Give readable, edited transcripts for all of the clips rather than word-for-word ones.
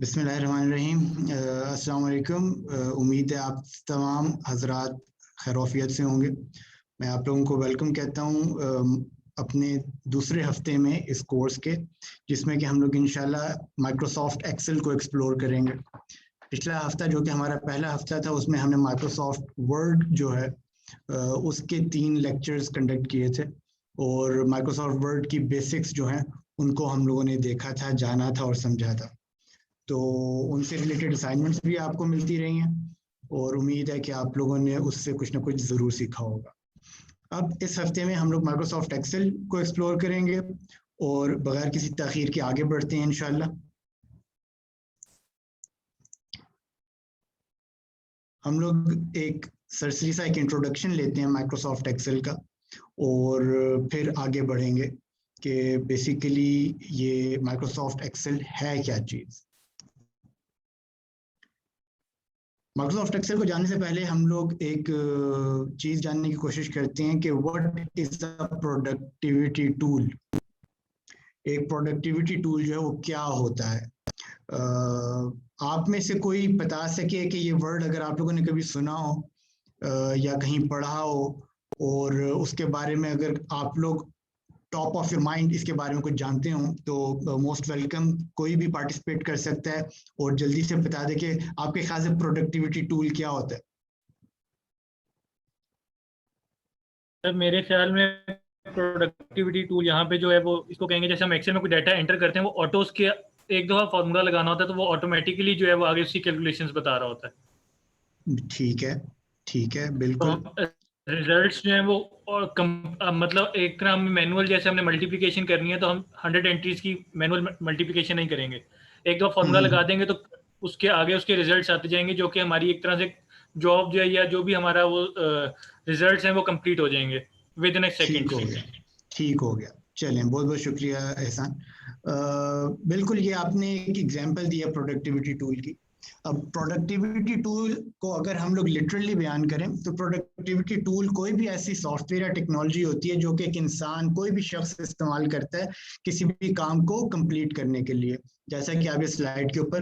बिस्मिल्लाहिर्रहमानिर्रहीम। अस्सलाम वालेकुम। उम्मीद है आप तमाम हजरात खैरोफियत से होंगे। मैं आप लोगों को वेलकम कहता हूँ अपने दूसरे हफ्ते में इस कोर्स के, जिसमें कि हम लोग इंशाल्लाह माइक्रोसॉफ्ट एक्सेल को एक्सप्लोर करेंगे। पिछला हफ्ता जो कि हमारा पहला हफ्ता था, उसमें हमने माइक्रोसॉफ्ट वर्ड जो है उसके 3 लेक्चर्स कंडक्ट किए थे और माइक्रोसॉफ्ट वर्ड की बेसिक्स जो हैं उनको हम लोगों ने देखा था, जाना था और समझा था। तो उनसे रिलेटेड असाइनमेंट्स भी आपको मिलती रही हैं और उम्मीद है कि आप लोगों ने उससे कुछ ना कुछ ज़रूर सीखा होगा। अब इस हफ्ते में हम लोग माइक्रोसॉफ्ट एक्सेल को एक्सप्लोर करेंगे और बगैर किसी ताख़ीर के आगे बढ़ते हैं इंशाल्लाह। हम लोग एक सरसरी सा एक इंट्रोडक्शन लेते हैं माइक्रोसॉफ्ट एक्सेल का और फिर आगे बढ़ेंगे कि बेसिकली ये माइक्रोसॉफ्ट एक्सेल है क्या चीज़। माइक्रोसॉफ्ट एक्सेल को जानने से पहले हम लोग एक चीज़ जानने की कोशिश करते हैं कि what is a productivity tool. एक प्रोडक्टिविटी टूल जो है वो क्या होता है। आप में से कोई बता सके कि ये वर्ड अगर आप लोगों ने कभी सुना हो या कहीं पढ़ा हो और उसके बारे में अगर आप लोग टॉप ऑफ योर माइंड इसके बारे में कुछ जानते हो तो मोस्ट वेलकम, कोई भी पार्टिसिपेट कर सकता है और जल्दी से बता दे कि आपके ख्याल से प्रोडक्टिविटी टूल क्या होता है। सर मेरे ख्याल में प्रोडक्टिविटी टूल यहाँ पे जो है वो इसको कहेंगे, जैसे हम एक्सेल में कोई डाटा एंटर करते हैं, वो ऑटो उसके एक दफा फॉर्मूला लगाना होता है तो वो ऑटोमेटिकली जो है वो आगे उसकी कैलकुलेशंस बता रहा होता है। ठीक है, बिल्कुल। तो रिजल्ट्स जो है वो मतलब एक तरह मैनुअल, जैसे हमने मल्टीप्लिकेशन करनी है तो हम 100 एंट्रीज की मैनुअल मल्टीप्लिकेशन नहीं करेंगे, एक दो फॉर्मूला लगा देंगे तो उसके आगे उसके रिजल्ट्स आते जाएंगे, जो कि हमारी एक तरह से जॉब जो है या जो भी हमारा वो रिजल्ट्स हैं वो कंप्लीट हो जाएंगे विद इन ए सेकेंड। ठीक हो गया। चलें, बहुत बहुत शुक्रिया एहसान। बिल्कुल, ये आपने एक एग्जांपल दिया प्रोडक्टिविटी टूल की। अब प्रोडक्टिविटी टूल को अगर हम लोग लिटरली बयान करें तो प्रोडक्टिविटी टूल कोई भी ऐसी सॉफ्टवेयर या टेक्नोलॉजी होती है जो कि एक इंसान, कोई भी शख्स इस्तेमाल करता है किसी भी काम को कंप्लीट करने के लिए। जैसा कि आप इस स्लाइड के ऊपर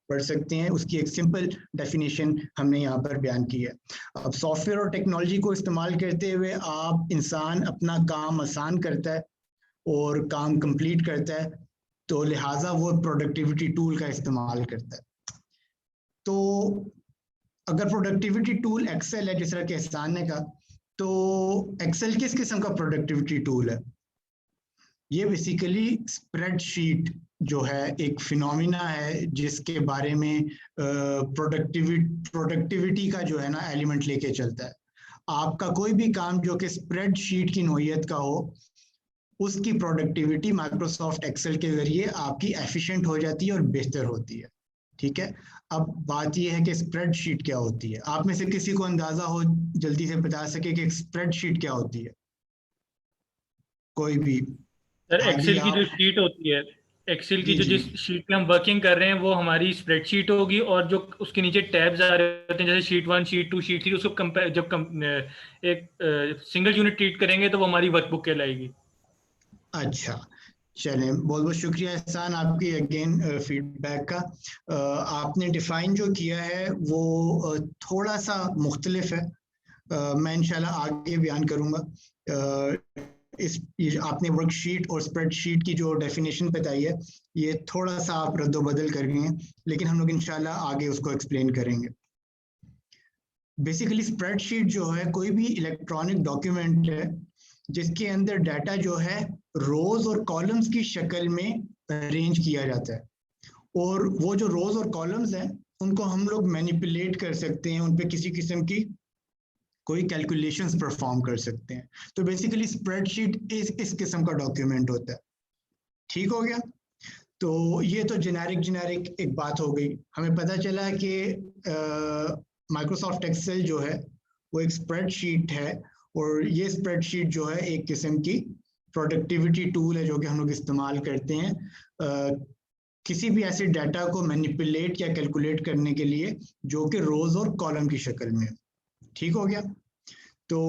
पढ़ सकते हैं, उसकी एक सिंपल डेफिनेशन हमने यहाँ पर बयान की है। अब सॉफ्टवेयर और टेक्नोलॉजी को इस्तेमाल करते हुए आप इंसान अपना काम आसान करता है और काम कंप्लीट करता है, तो लिहाजा वो प्रोडक्टिविटी टूल का इस्तेमाल करता है। तो अगर प्रोडक्टिविटी टूल एक्सेल है, जिस तरह के एहसान ने कहा, तो एक्सेल किस किस्म का प्रोडक्टिविटी टूल है? ये बेसिकली स्प्रेडशीट जो है एक फिनोमिना है जिसके बारे में प्रोडक्टिविटी का जो है ना एलिमेंट लेके चलता है। आपका कोई भी काम जो कि स्प्रेडशीट की नोयत का हो, उसकी प्रोडक्टिविटी माइक्रोसॉफ्ट एक्सेल के जरिए आपकी एफिशिएंट हो जाती है और बेहतर होती है। ठीक है, अब बात यह है कि स्प्रेडशीट क्या होती है। आप में से किसी को अंदाजा हो, जल्दी से बता सके कि स्प्रेडशीट क्या होती है? कोई भी? सर हादी एक्सेल की जो आप? शीट होती है, एक्सेल की जी जो जी। जिस शीट पे हम वर्किंग कर रहे हैं वो हमारी स्प्रेडशीट होगी, और जो उसके नीचे टैब्स आ रहे होते हैं जैसे शीट 1, शीट 2, शीट 3, उसको कंपेयर एक सिंगल यूनिट ट्रीट करेंगे तो वो हमारी वर्कबुक कहलाएगी। अच्छा, चलें, बहुत बहुत शुक्रिया एहसान आपकी अगेन फीडबैक का। आपने डिफाइन जो किया है वो थोड़ा सा मुख्तलिफ है। मैं इंशाल्लाह आगे बयान करूंगा। ये आपने वर्कशीट और स्प्रेडशीट की जो डेफिनेशन बताई है, ये थोड़ा सा आप रद्द-बदल कर गए हैं, लेकिन हम लोग इंशाल्लाह आगे उसको एक्सप्लेन करेंगे। बेसिकली स्प्रेडशीट जो है कोई भी इलेक्ट्रॉनिक डॉक्यूमेंट है जिसके अंदर डाटा जो है रोज और कॉलम्स की शक्ल में अरेंज किया जाता है, और वो जो रोज और कॉलम्स हैं उनको हम लोग मैनिपुलेट कर सकते हैं, उन पे किसी किस्म की कोई कैलकुलेशंस परफॉर्म कर सकते हैं। तो बेसिकली स्प्रेडशीट इस किस्म का डॉक्यूमेंट होता है। ठीक हो गया? तो ये तो जेनेरिक एक बात हो गई। हमें पता चला कि माइक्रोसॉफ्ट एक्सेल जो है वो एक स्प्रेडशीट है, और ये स्प्रेडशीट जो है एक किस्म की प्रोडक्टिविटी टूल है जो कि हम लोग इस्तेमाल करते हैं किसी भी ऐसे डाटा को मैनिपुलेट या कैलकुलेट करने के लिए जो कि रोज और कॉलम की शक्ल में। ठीक हो गया? तो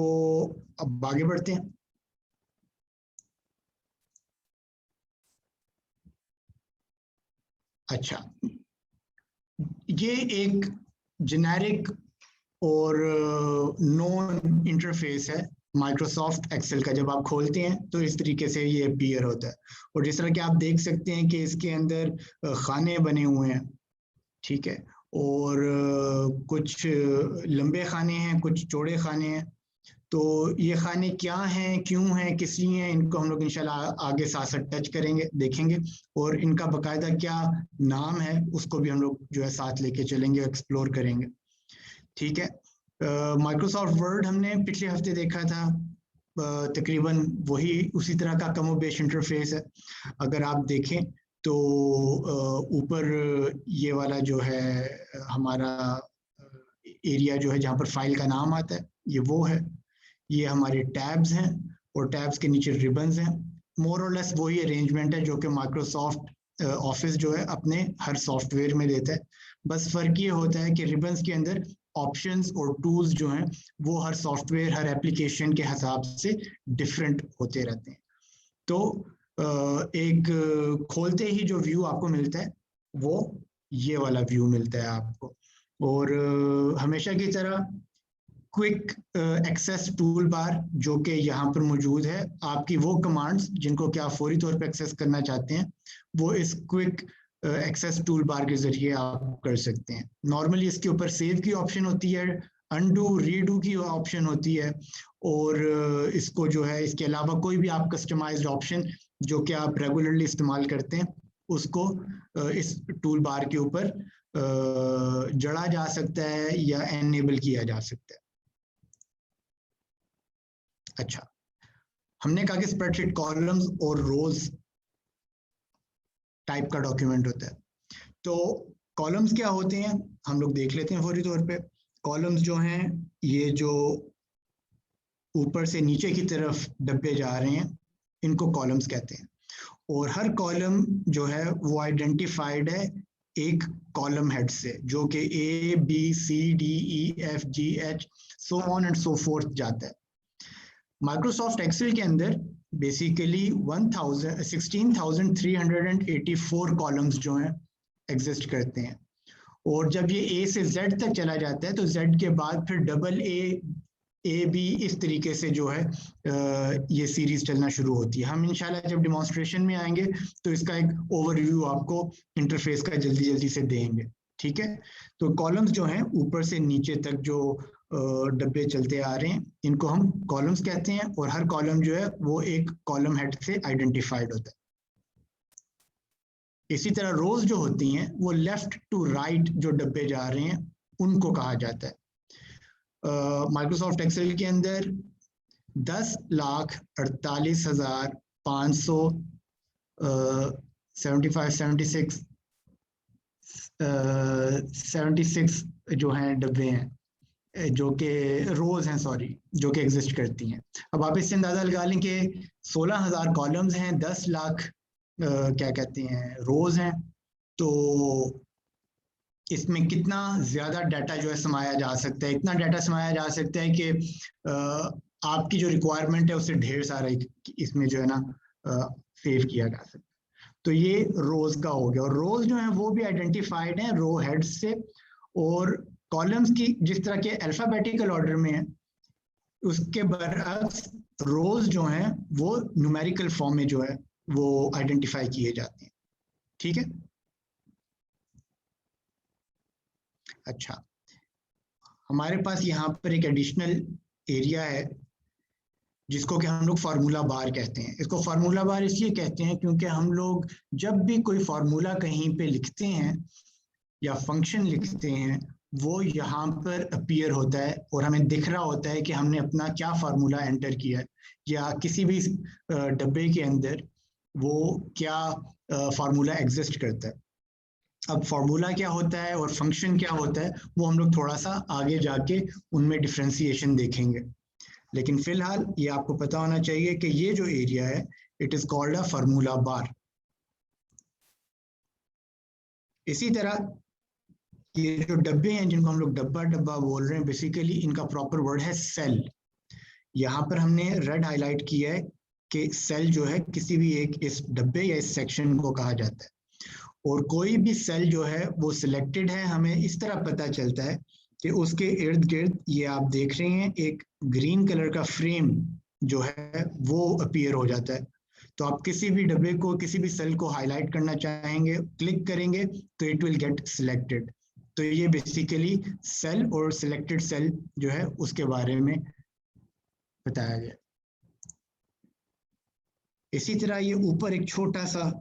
अब आगे बढ़ते हैं। अच्छा, ये एक जेनेरिक और नॉन इंटरफेस है माइक्रोसॉफ्ट एक्सेल का। जब आप खोलते हैं तो इस तरीके से ये अपीयर होता है, और जिस तरह कि आप देख सकते हैं कि इसके अंदर खाने बने हुए हैं, ठीक है, और कुछ लंबे खाने हैं, कुछ चौड़े खाने हैं। तो ये खाने क्या हैं, क्यों हैं, किस लिए हैं, इनको हम लोग इंशाल्लाह आगे साथ साथ टच करेंगे, देखेंगे, और इनका बाकायदा क्या नाम है उसको भी हम लोग जो है साथ लेके चलेंगे, एक्सप्लोर करेंगे, ठीक है। माइक्रोसॉफ्ट वर्ड हमने पिछले हफ्ते देखा था, तकरीबन वही उसी तरह का कमोबेश इंटरफेस है। अगर आप देखें तो ऊपर ये वाला जो है हमारा एरिया जो है जहाँ पर फाइल का नाम आता है, ये वो है। ये हमारे टैब्स हैं और टैब्स के नीचे रिबन्स हैं। मोर और लेस वही अरेंजमेंट है जो कि माइक्रोसॉफ्ट ऑफिस जो है अपने हर सॉफ्टवेयर में देता है। बस फर्क ये होता है कि रिबन्स के अंदर ऑप्शंस और टूल्स जो हैं वो हर सॉफ्टवेयर, हर एप्लीकेशन के हिसाब से डिफरेंट होते रहते हैं। तो एक खोलते ही जो व्यू आपको मिलता है वो ये वाला व्यू मिलता है आपको। और हमेशा की तरह क्विक एक्सेस टूल बार जो कि यहाँ पर मौजूद है, आपकी वो कमांड्स जिनको कि आप फौरी तौर पे एक्सेस करना चाहते हैं वो इस क्विक एक्सेस टूल बार के जरिए आप कर सकते हैं। नॉर्मली इसके ऊपर सेव की ऑप्शन होती है, अनडू रीडू की ऑप्शन होती है, और इसको जो है इसके अलावा कोई भी आप कस्टमाइज्ड ऑप्शन जो कि आप रेगुलरली इस्तेमाल करते हैं उसको इस टूल बार के ऊपर जड़ा जा सकता है या एनेबल किया जा सकता है। अच्छा, हमने कहा कि स्प्रेडशीट कॉलम्स और रोज टाइप का डॉक्यूमेंट होता है। तो कॉलम्स क्या होते हैं हम लोग देख लेते हैं फौरी तौर पे। कॉलम्स जो हैं ये जो ऊपर से नीचे की तरफ डब्बे जा रहे हैं इनको कॉलम्स कहते हैं, और हर कॉलम जो है वो आइडेंटिफाइड है एक कॉलम हेड से जो कि A B C D E F G H so on and so forth जाता है। माइक्रोसॉफ्ट एक्सेल के अंदर बेसिकली 16,384 कॉलम्स जो हैं एग्जिस्ट करते हैं, और जब ये A से Z तक चला जाता है तो Z के बाद फिर डबल A B इस तरीके से जो है ये सीरीज चलना शुरू होती है। हम इंशाल्लाह जब डिमॉन्स्ट्रेशन में आएंगे तो इसका एक ओवरव्यू आपको इंटरफेस का जल्दी जल्दी से देंगे, ठीक है। तो कॉलम्स जो हैं ऊपर से नीचे तक जो डब्बे चलते आ रहे हैं इनको हम कॉलम्स कहते हैं, और हर कॉलम जो है वो एक कॉलम हेड से आइडेंटिफाइड होता है। इसी तरह रोज जो होती हैं वो लेफ्ट टू राइट जो डब्बे जा रहे हैं उनको कहा जाता है। माइक्रोसॉफ्ट एक्सेल के अंदर 10,48,576 जो हैं डब्बे हैं जो कि रोज हैं, सॉरी, जो कि एग्जिस्ट करती हैं। अब आप इससे अंदाजा लगा लें कि 16,000 कॉलम्स हैं, 10 लाख क्या कहते हैं रोज हैं, तो इसमें कितना ज्यादा डाटा जो है समाया जा सकता है। इतना डाटा समाया जा सकता है कि आपकी जो रिक्वायरमेंट है उससे ढेर सारा इसमें जो है ना सेव किया जा सकता है। तो ये रोज का हो गया, और रोज जो है वो भी आइडेंटिफाइड है रो हेड्स से, और कॉलम्स की जिस तरह के अल्फाबेटिकल ऑर्डर में है उसके बरअक्स रोज जो हैं वो न्यूमेरिकल फॉर्म में जो है वो आइडेंटिफाई किए जाते हैं, ठीक है। अच्छा, हमारे पास यहाँ पर एक एडिशनल एरिया है जिसको कि हम लोग फार्मूला बार कहते हैं। इसको फार्मूला बार इसलिए कहते हैं क्योंकि हम लोग जब भी कोई फार्मूला कहीं पे लिखते हैं या फंक्शन लिखते हैं वो यहाँ पर अपीयर होता है और हमें दिख रहा होता है कि हमने अपना क्या फार्मूला एंटर किया है, या किसी भी डब्बे के अंदर वो क्या फार्मूला एग्जिस्ट करता है। अब फार्मूला क्या होता है और फंक्शन क्या होता है वो हम लोग थोड़ा सा आगे जाके उनमें डिफ्रेंसिएशन देखेंगे, लेकिन फिलहाल ये आपको पता होना चाहिए कि ये जो एरिया है it is called a formula बार। इसी तरह ये जो डब्बे हैं जिनको हम लोग डब्बा डब्बा बोल रहे हैं, बेसिकली इनका प्रॉपर वर्ड है सेल। यहाँ पर हमने रेड हाईलाइट किया है कि सेल जो है किसी भी एक इस डब्बे या इस सेक्शन को कहा जाता है, और कोई भी सेल जो है वो सिलेक्टेड है, हमें इस तरह पता चलता है कि उसके इर्द गिर्द ये आप देख रहे हैं एक ग्रीन कलर का फ्रेम जो है वो अपीयर हो जाता है। तो आप किसी भी डब्बे को, किसी भी सेल को हाईलाइट करना चाहेंगे, क्लिक करेंगे तो इट विल गेट सिलेक्टेड। तो ये बेसिकली सेल और सिलेक्टेड सेल जो है उसके बारे में बताया गया। इसी तरह ये ऊपर एक छोटा सा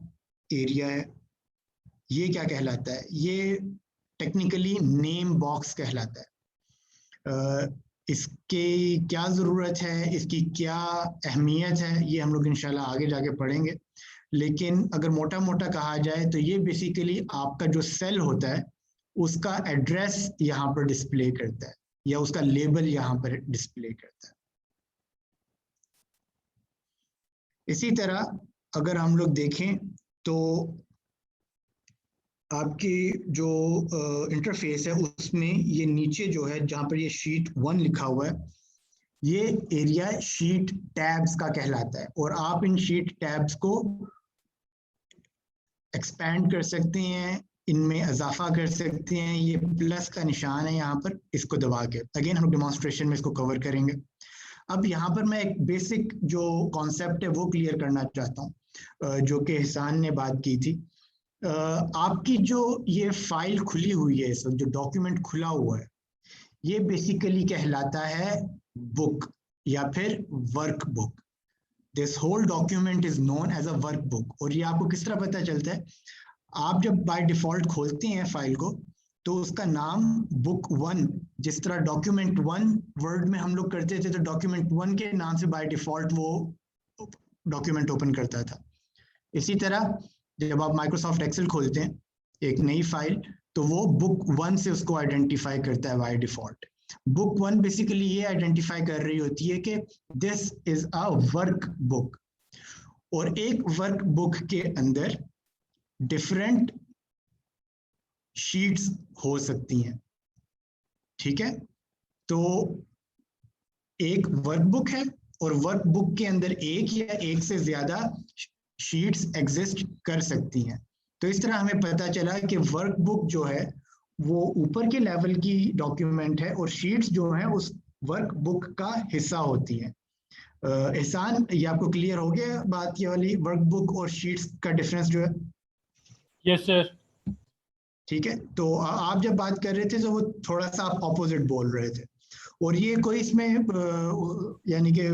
एरिया है, ये क्या कहलाता है? ये टेक्निकली नेम बॉक्स कहलाता है। इसकी क्या ज़रूरत है, इसकी क्या अहमियत है, ये हम लोग इंशाल्लाह आगे जाके पढ़ेंगे। लेकिन अगर मोटा मोटा कहा जाए तो ये बेसिकली आपका जो सेल होता है उसका एड्रेस यहाँ पर डिस्प्ले करता है, या उसका लेबल यहाँ पर डिस्प्ले करता है। इसी तरह अगर हम लोग देखें तो आपकी जो इंटरफेस है उसमें ये नीचे जो है जहाँ पर ये शीट 1 लिखा हुआ है, ये एरिया शीट टैब्स का कहलाता है। और आप इन शीट टैब्स को एक्सपैंड कर सकते हैं, इनमें इजाफा कर सकते हैं। ये प्लस का निशान है यहाँ पर, इसको दबा के अगेन हम डेमोन्स्ट्रेशन में इसको कवर करेंगे। अब यहाँ पर मैं एक बेसिक जो कॉन्सेप्ट है वो क्लियर करना चाहता हूँ, जो कि एहसान ने बात की थी। आपकी जो ये फाइल खुली हुई है, इस वक्त जो डॉक्यूमेंट खुला हुआ है, ये बेसिकली कहलाता है बुक या फिर work book. This whole document is known as a work book. और ये आपको किस तरह पता चलता है? आप जब बाय डिफॉल्ट खोलते हैं फाइल को तो उसका नाम बुक 1, जिस तरह डॉक्यूमेंट 1 वर्ड में हम लोग करते थे तो डॉक्यूमेंट 1 के नाम से बाय डिफॉल्ट वो डॉक्यूमेंट ओपन करता था। इसी तरह जब आप माइक्रोसॉफ्ट एक्सेल खोलते हैं एक नई फाइल तो वो बुक 1 से उसको आइडेंटिफाई करता है बाय डिफॉल्ट। बुक 1 बेसिकली ये आइडेंटिफाई कर रही होती है कि this is a work book. और एक वर्क बुक के अंदर डिफरेंट शीट्स हो सकती हैं, ठीक है? तो एक वर्कबुक है और वर्कबुक के अंदर एक या एक से ज्यादा शीट्स एग्जिस्ट कर सकती हैं। तो इस तरह हमें पता चला कि वर्कबुक जो है वो ऊपर के लेवल की डॉक्यूमेंट है और शीट्स जो हैं उस वर्कबुक का हिस्सा होती हैं। एहसान, ये आपको क्लियर हो गया बात, ये वाली वर्कबुक और शीट्स का डिफरेंस जो है? Yes sir. ठीक है, तो आप जब बात कर रहे थे तो वो थोड़ा सा आप ऑपोजिट बोल रहे थे, और ये कोई इसमें यानी कि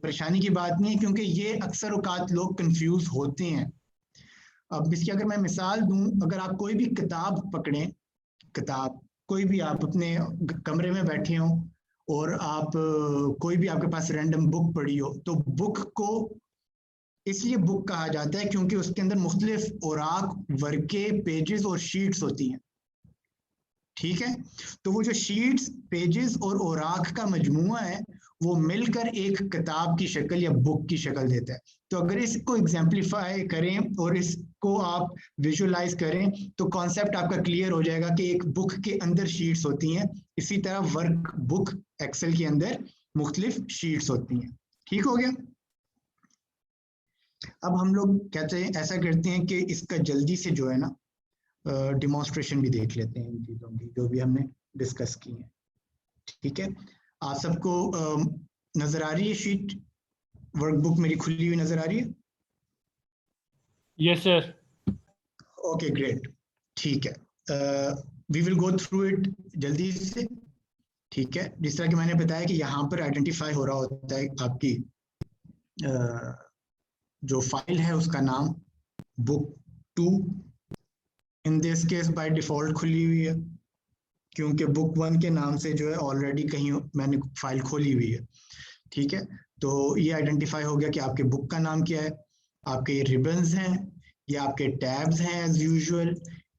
परेशानी की बात नहीं है, क्योंकि ये अक्सर औकात लोग कंफ्यूज होते हैं। अब इसकी अगर मैं मिसाल दूं, अगर आप कोई भी किताब पकड़ें, किताब कोई भी, आप अपने कमरे में बैठे हो और आप कोई भी आपके पास रैंडम बुक पड़ी हो, तो बुक को इसलिए बुक कहा जाता है क्योंकि उसके अंदर मुख्तलिफ औराक, वर्के, पेजेस और शीट्स होती हैं, ठीक है? तो वो जो शीट्स, पेजेस और औराक का मजमूआ है वो मिलकर एक किताब की शक्ल या बुक की शक्ल देता है। तो अगर इसको एग्जाम्पलीफाई करें और इसको आप विजुअलाइज करें तो कॉन्सेप्ट आपका क्लियर हो जाएगा कि एक बुक के अंदर शीट्स होती हैं, इसी तरह वर्क बुक एक्सेल के अंदर मुख्तलिफ शीट्स होती हैं। ठीक हो गया? अब हम लोग कहते हैं, ऐसा करते हैं कि इसका जल्दी से जो है ना डिमॉन्स्ट्रेशन भी देख लेते हैं इन चीज़ों की जो भी हमने डिस्कस की है। ठीक है, आप सबको नजर आ रही है शीट, वर्कबुक मेरी खुली हुई नजर आ रही है? Yes sir. ओके ग्रेट, ठीक है, we will go through it जल्दी से। ठीक है, जिस तरह कि मैंने बताया कि यहाँ पर आइडेंटिफाई हो रहा होता है आपकी जो फाइल है उसका नाम book 2, in this case by default खुली हुई है क्योंकि बुक 1 के नाम से जो है ऑलरेडी कहीं मैंने फाइल खोली हुई है। ठीक है, तो ये आइडेंटिफाई हो गया कि आपके बुक का नाम क्या है, आपके ये रिबन्स हैं, ये आपके टैब्स हैं एज यूजुअल।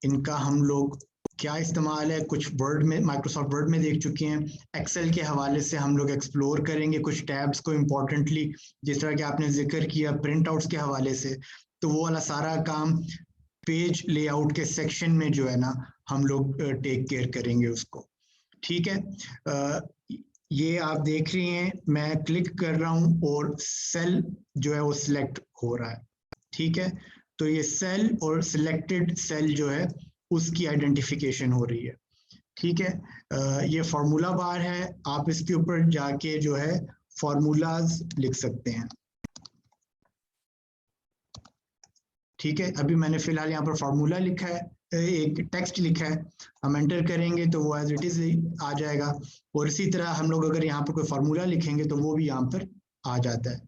इनका हम लोग क्या इस्तेमाल है, कुछ वर्ड में, माइक्रोसॉफ्ट वर्ड में देख चुके हैं, एक्सेल के हवाले से हम लोग एक्सप्लोर करेंगे कुछ टैब्स को इम्पोर्टेंटली, जिस तरह कि आपने जिक्र किया प्रिंट आउट्स के हवाले से, तो वो वाला सारा काम पेज लेआउट के सेक्शन में जो है ना हम लोग टेक केयर करेंगे उसको। ठीक है, ये आप देख रही हैं मैं क्लिक कर रहा हूं और सेल जो है वो सिलेक्ट हो रहा है। ठीक है, तो ये सेल और सिलेक्टेड सेल जो है उसकी आइडेंटिफिकेशन हो रही है। ठीक है, ये फार्मूला बार है, आप इसके ऊपर जाके जो है फार्मूलाज लिख सकते हैं। ठीक है, अभी मैंने फिलहाल यहाँ पर फार्मूला लिखा है, एक टेक्स्ट लिखा है, हम एंटर करेंगे तो वो एज इट इज आ जाएगा। और इसी तरह हम लोग अगर यहाँ पर कोई फार्मूला लिखेंगे तो वो भी यहाँ पर आ जाता है।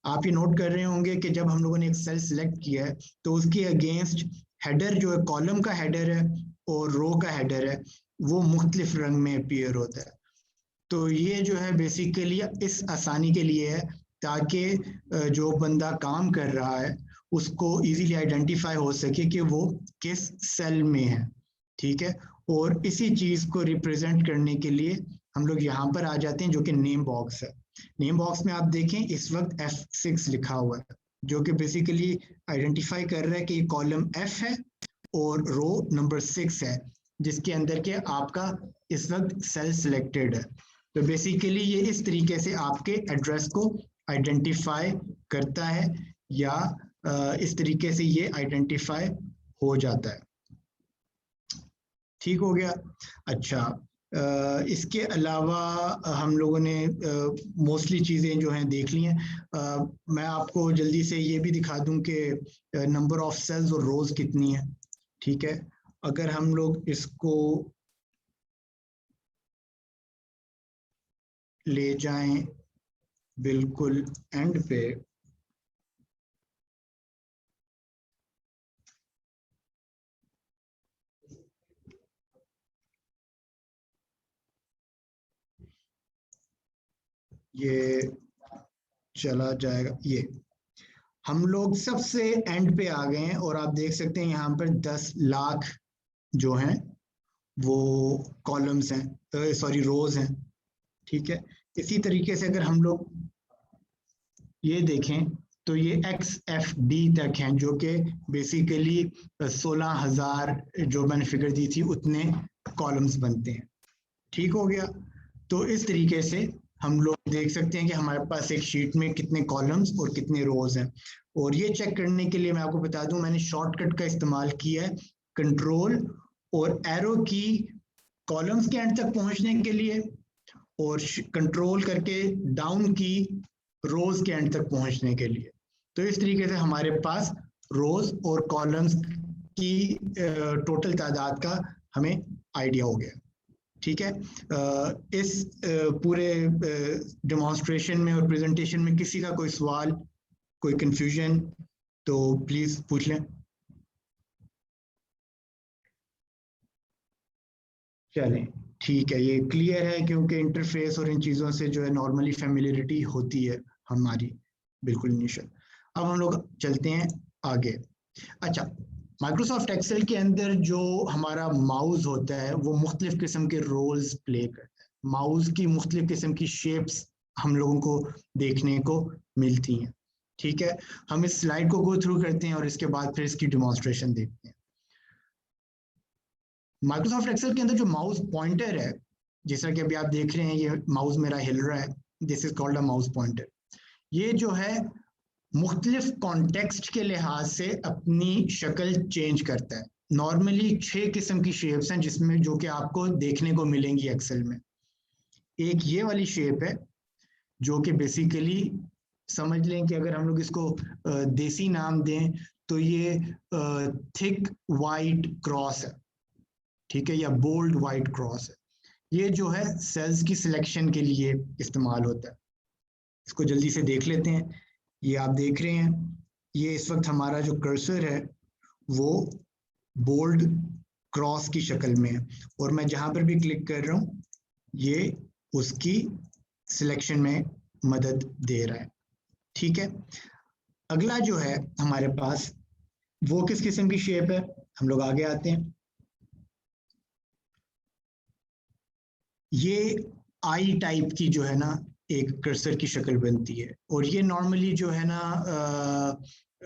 आप ये नोट कर रहे होंगे कि जब हम लोगों ने एक सेल सिलेक्ट किया है तो उसके अगेंस्ट हेडर जो है, कॉलम का हेडर है और रो का हेडर है, वो मुख्तलिफ रंग में अपीयर होता है। तो ये जो है बेसिकली इस आसानी के लिए है ताकि जो बंदा काम कर रहा है उसको इजीली आइडेंटिफाई हो सके कि वो किस सेल में है। ठीक है, और इसी चीज को रिप्रेजेंट करने के लिए हम लोग यहाँ पर आ जाते हैं जो कि नेम बॉक्स है। नेम बॉक्स में आप देखें इस वक्त F6 लिखा हुआ है जो कि बेसिकली आइडेंटिफाई कर रहा है कि ये कॉलम F है और रो नंबर 6 है जिसके अंदर के आपका इस वक्त सेल सिलेक्टेड है। तो बेसिकली ये इस तरीके से आपके एड्रेस को आइडेंटिफाई करता है या इस तरीके से ये आइडेंटिफाई हो जाता है। ठीक हो गया। अच्छा, इसके अलावा हम लोगों ने मोस्टली चीज़ें जो हैं देख ली हैं। मैं आपको जल्दी से ये भी दिखा दूं कि नंबर ऑफ सेल्स और रोज कितनी है। ठीक है, अगर हम लोग इसको ले जाएं बिल्कुल एंड पे, ये चला जाएगा। ये हम लोग सबसे एंड पे आ गए हैं और आप देख सकते हैं यहाँ पर 10 लाख जो हैं वो कॉलम्स हैं, सॉरी रोज हैं। ठीक है, इसी तरीके से अगर हम लोग ये देखें तो ये XFD तक हैं जो कि बेसिकली 16,000 जो मैंने फिगर दी थी उतने कॉलम्स बनते हैं। ठीक हो गया। तो इस तरीके से हम लोग देख सकते हैं कि हमारे पास एक शीट में कितने कॉलम्स और कितने रोज हैं। और ये चेक करने के लिए मैं आपको बता दूं मैंने शॉर्टकट का इस्तेमाल किया है, कंट्रोल और एरो की कॉलम्स के एंड तक पहुंचने के लिए और कंट्रोल करके डाउन की रोज के एंड तक पहुंचने के लिए। तो इस तरीके से हमारे पास रोज और कॉलम्स की टोटल तादाद का हमें आइडिया हो गया। ठीक है, इस पूरे डेमोन्स्ट्रेशन में और प्रेजेंटेशन में किसी का कोई सवाल, कोई कंफ्यूजन तो प्लीज पूछ लें। चलें, ठीक है, ये क्लियर है क्योंकि इंटरफेस और इन चीज़ों से जो है नॉर्मली फेमिलियरिटी होती है हमारी, बिल्कुल निशा। अब हम लोग चलते हैं आगे। अच्छा, माइक्रोसॉफ्ट एक्सेल के अंदर जो हमारा माउस होता है वो मुख्तलिफ किस्म के रोल्स प्ले करता है। माउस की मुख्तलिफ किस्म की शेप्स हम लोगों को देखने को मिलती हैं। ठीक है, हम इस स्लाइड को गो थ्रू करते हैं और इसके बाद फिर इसकी डेमोन्स्ट्रेशन देखते हैं। माइक्रोसॉफ्ट एक्सेल के अंदर जो माउस पॉइंटर है, जैसा कि अभी आप देख रहे हैं ये माउस मेरा हिल रहा है, this is called a mouse pointer. ये जो है मुख्तलिफ कॉन्टेक्स्ट के लिहाज से अपनी शक्ल चेंज करता है। नॉर्मली 6 किस्म की शेप्स हैं जिसमें जो कि आपको देखने को मिलेंगी एक्सेल में। एक ये वाली शेप है जो कि बेसिकली समझ लें कि अगर हम लोग इसको देसी नाम दें तो ये थिक वाइट क्रॉस है। ठीक है, या बोल्ड वाइट क्रॉस है। ये जो है सेल्स की सिलेक्शन के लिए इस्तेमाल होता है। इसको जल्दी से देख लेते हैं। ये आप देख रहे हैं, ये इस वक्त हमारा जो कर्सर है वो बोल्ड क्रॉस की शक्ल में है और मैं जहां पर भी क्लिक कर रहा हूं ये उसकी सिलेक्शन में मदद दे रहा है। ठीक है, अगला जो है हमारे पास वो किस किस्म की शेप है, हम लोग आगे आते हैं। ये आई टाइप की जो है ना एक कर्सर की शक्ल बनती है और ये नॉर्मली जो है ना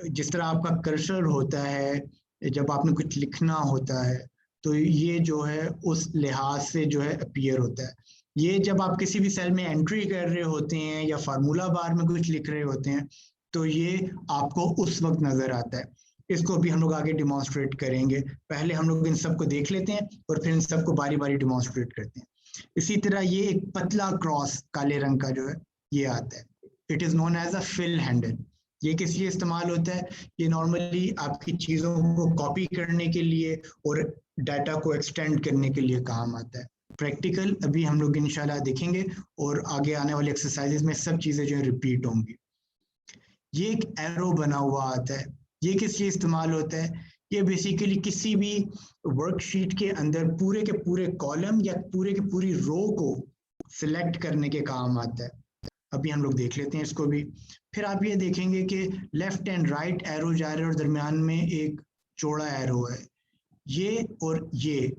जिस तरह आपका कर्सर होता है जब आपने कुछ लिखना होता है तो ये जो है उस लिहाज से जो है अपीयर होता है। ये जब आप किसी भी सेल में एंट्री कर रहे होते हैं या फार्मूला बार में कुछ लिख रहे होते हैं तो ये आपको उस वक्त नजर आता है। इसको भी हम लोग आगे डिमॉन्स्ट्रेट करेंगे। पहले हम लोग इन सबको देख लेते हैं और फिर इन सबको बारी बारी डिमॉन्स्ट्रेट करते हैं। इसी तरह ये एक पतला क्रॉस काले रंग का जो है ये आता है, it is known as a fill handle. ये किस लिए इस्तेमाल होता है? ये नॉर्मली आपकी चीजों को कॉपी करने के लिए और डाटा को एक्सटेंड करने के लिए काम आता है। प्रैक्टिकल अभी हम लोग इंशाल्लाह देखेंगे और आगे आने वाले एक्सरसाइजेस में सब चीजें जो है रिपीट होंगी। ये एक एरो बना हुआ आता है, ये किस लिए इस्तेमाल होता है? ये बेसिकली किसी भी वर्कशीट के अंदर पूरे के पूरे कॉलम या पूरे की पूरी रो को सिलेक्ट करने के काम आता है। अभी हम लोग देख लेते हैं इसको भी। फिर आप ये देखेंगे कि लेफ्ट एंड राइट एरो जा रहे हैं और दरमियान में एक चौड़ा एरो है, ये और ये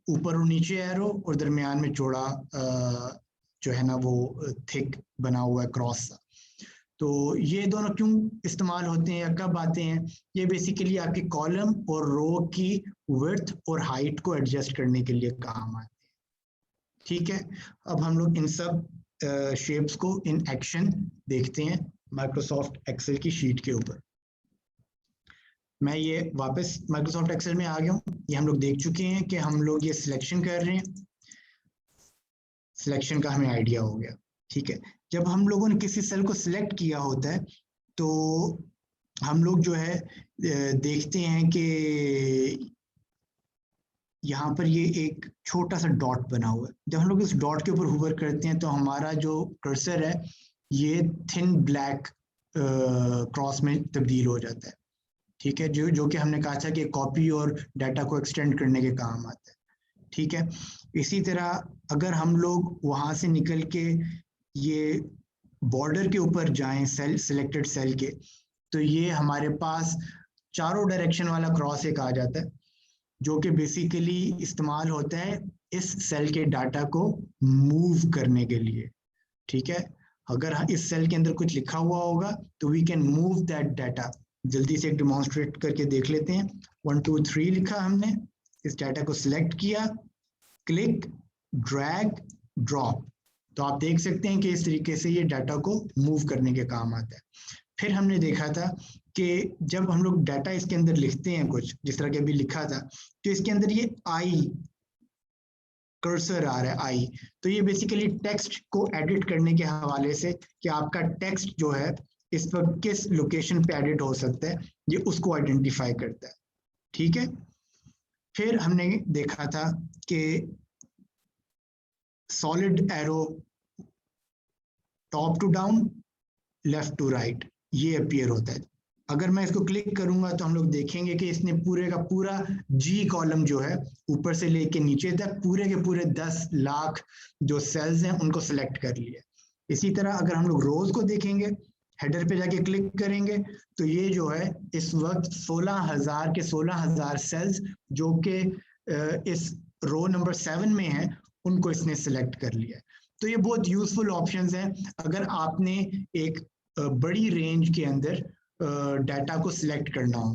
ऊपर और नीचे एरो और दरमियान में चौड़ा जो है ना वो थिक बना हुआ है क्रॉस सा। तो ये दोनों क्यों इस्तेमाल होते हैं या कब आते हैं? ये बेसिकली आपके कॉलम और रो की विड्थ और हाइट को एडजस्ट करने के लिए काम आते हैं। ठीक है, अब हम लोग इन सब शेप्स को इन एक्शन देखते हैं माइक्रोसॉफ्ट एक्सेल की शीट के ऊपर। मैं ये वापस माइक्रोसॉफ्ट एक्सेल में आ गया हूँ। ये हम लोग देख चुके हैं कि हम लोग ये सिलेक्शन कर रहे हैं, सिलेक्शन का हमें आइडिया हो गया। ठीक है, जब हम लोगों ने किसी सेल को सिलेक्ट किया होता है तो हम लोग जो है देखते हैं कि यहाँ पर ये एक छोटा सा डॉट बना हुआ है। जब हम लोग इस डॉट के ऊपर होवर करते हैं तो हमारा जो कर्सर है ये थिन ब्लैक क्रॉस में तब्दील हो जाता है। ठीक है, जो कि हमने कहा था कि कॉपी और डाटा को एक्सटेंड करने के काम आता है। ठीक है, इसी तरह अगर हम लोग वहां से निकल के ये बॉर्डर के ऊपर जाएं सेल सिलेक्टेड सेल के, तो ये हमारे पास चारों डायरेक्शन वाला क्रॉस एक आ जाता है जो कि बेसिकली इस्तेमाल होता है इस सेल के डाटा को मूव करने के लिए। ठीक है, अगर इस सेल के अंदर कुछ लिखा हुआ होगा तो we can move that data. जल्दी से एक डिमॉन्स्ट्रेट करके देख लेते हैं। 1 2 3 लिखा हमने, इस डाटा को सिलेक्ट किया, क्लिक, ड्रैग, ड्रॉप, तो आप देख सकते हैं कि इस तरीके से ये डाटा को मूव करने के काम आता है। फिर हमने देखा था कि जब हम लोग डाटा इसके अंदर लिखते हैं कुछ जिस तरह के अभी लिखा था, तो इसके अंदर ये आई कर्सर आ रहा है आई, तो ये बेसिकली टेक्स्ट को एडिट करने के हवाले से कि आपका टेक्स्ट जो है इस वक्त किस लोकेशन पे एडिट हो सकता है, ये उसको आइडेंटिफाई करता है। ठीक है, फिर हमने देखा था कि solid arrow top to down, left to right ये अपीयर होता है। अगर मैं इसको क्लिक करूंगा तो हम लोग देखेंगे कि इसने पूरे का पूरा जी कॉलम जो है ऊपर से लेके नीचे तक पूरे के पूरे 10 लाख जो सेल्स हैं उनको सिलेक्ट कर लिया। इसी तरह अगर हम लोग रोज को देखेंगे, हेडर पे जाके क्लिक करेंगे तो ये जो है इस वक्त 16,000 के 16,000 सेल्स जो कि इस रो नंबर 7 में है उनको इसने सिलेक्ट कर लिया। तो ये बहुत यूजफुल ऑप्शंस हैं अगर आपने एक बड़ी रेंज के अंदर डाटा को सिलेक्ट करना हो।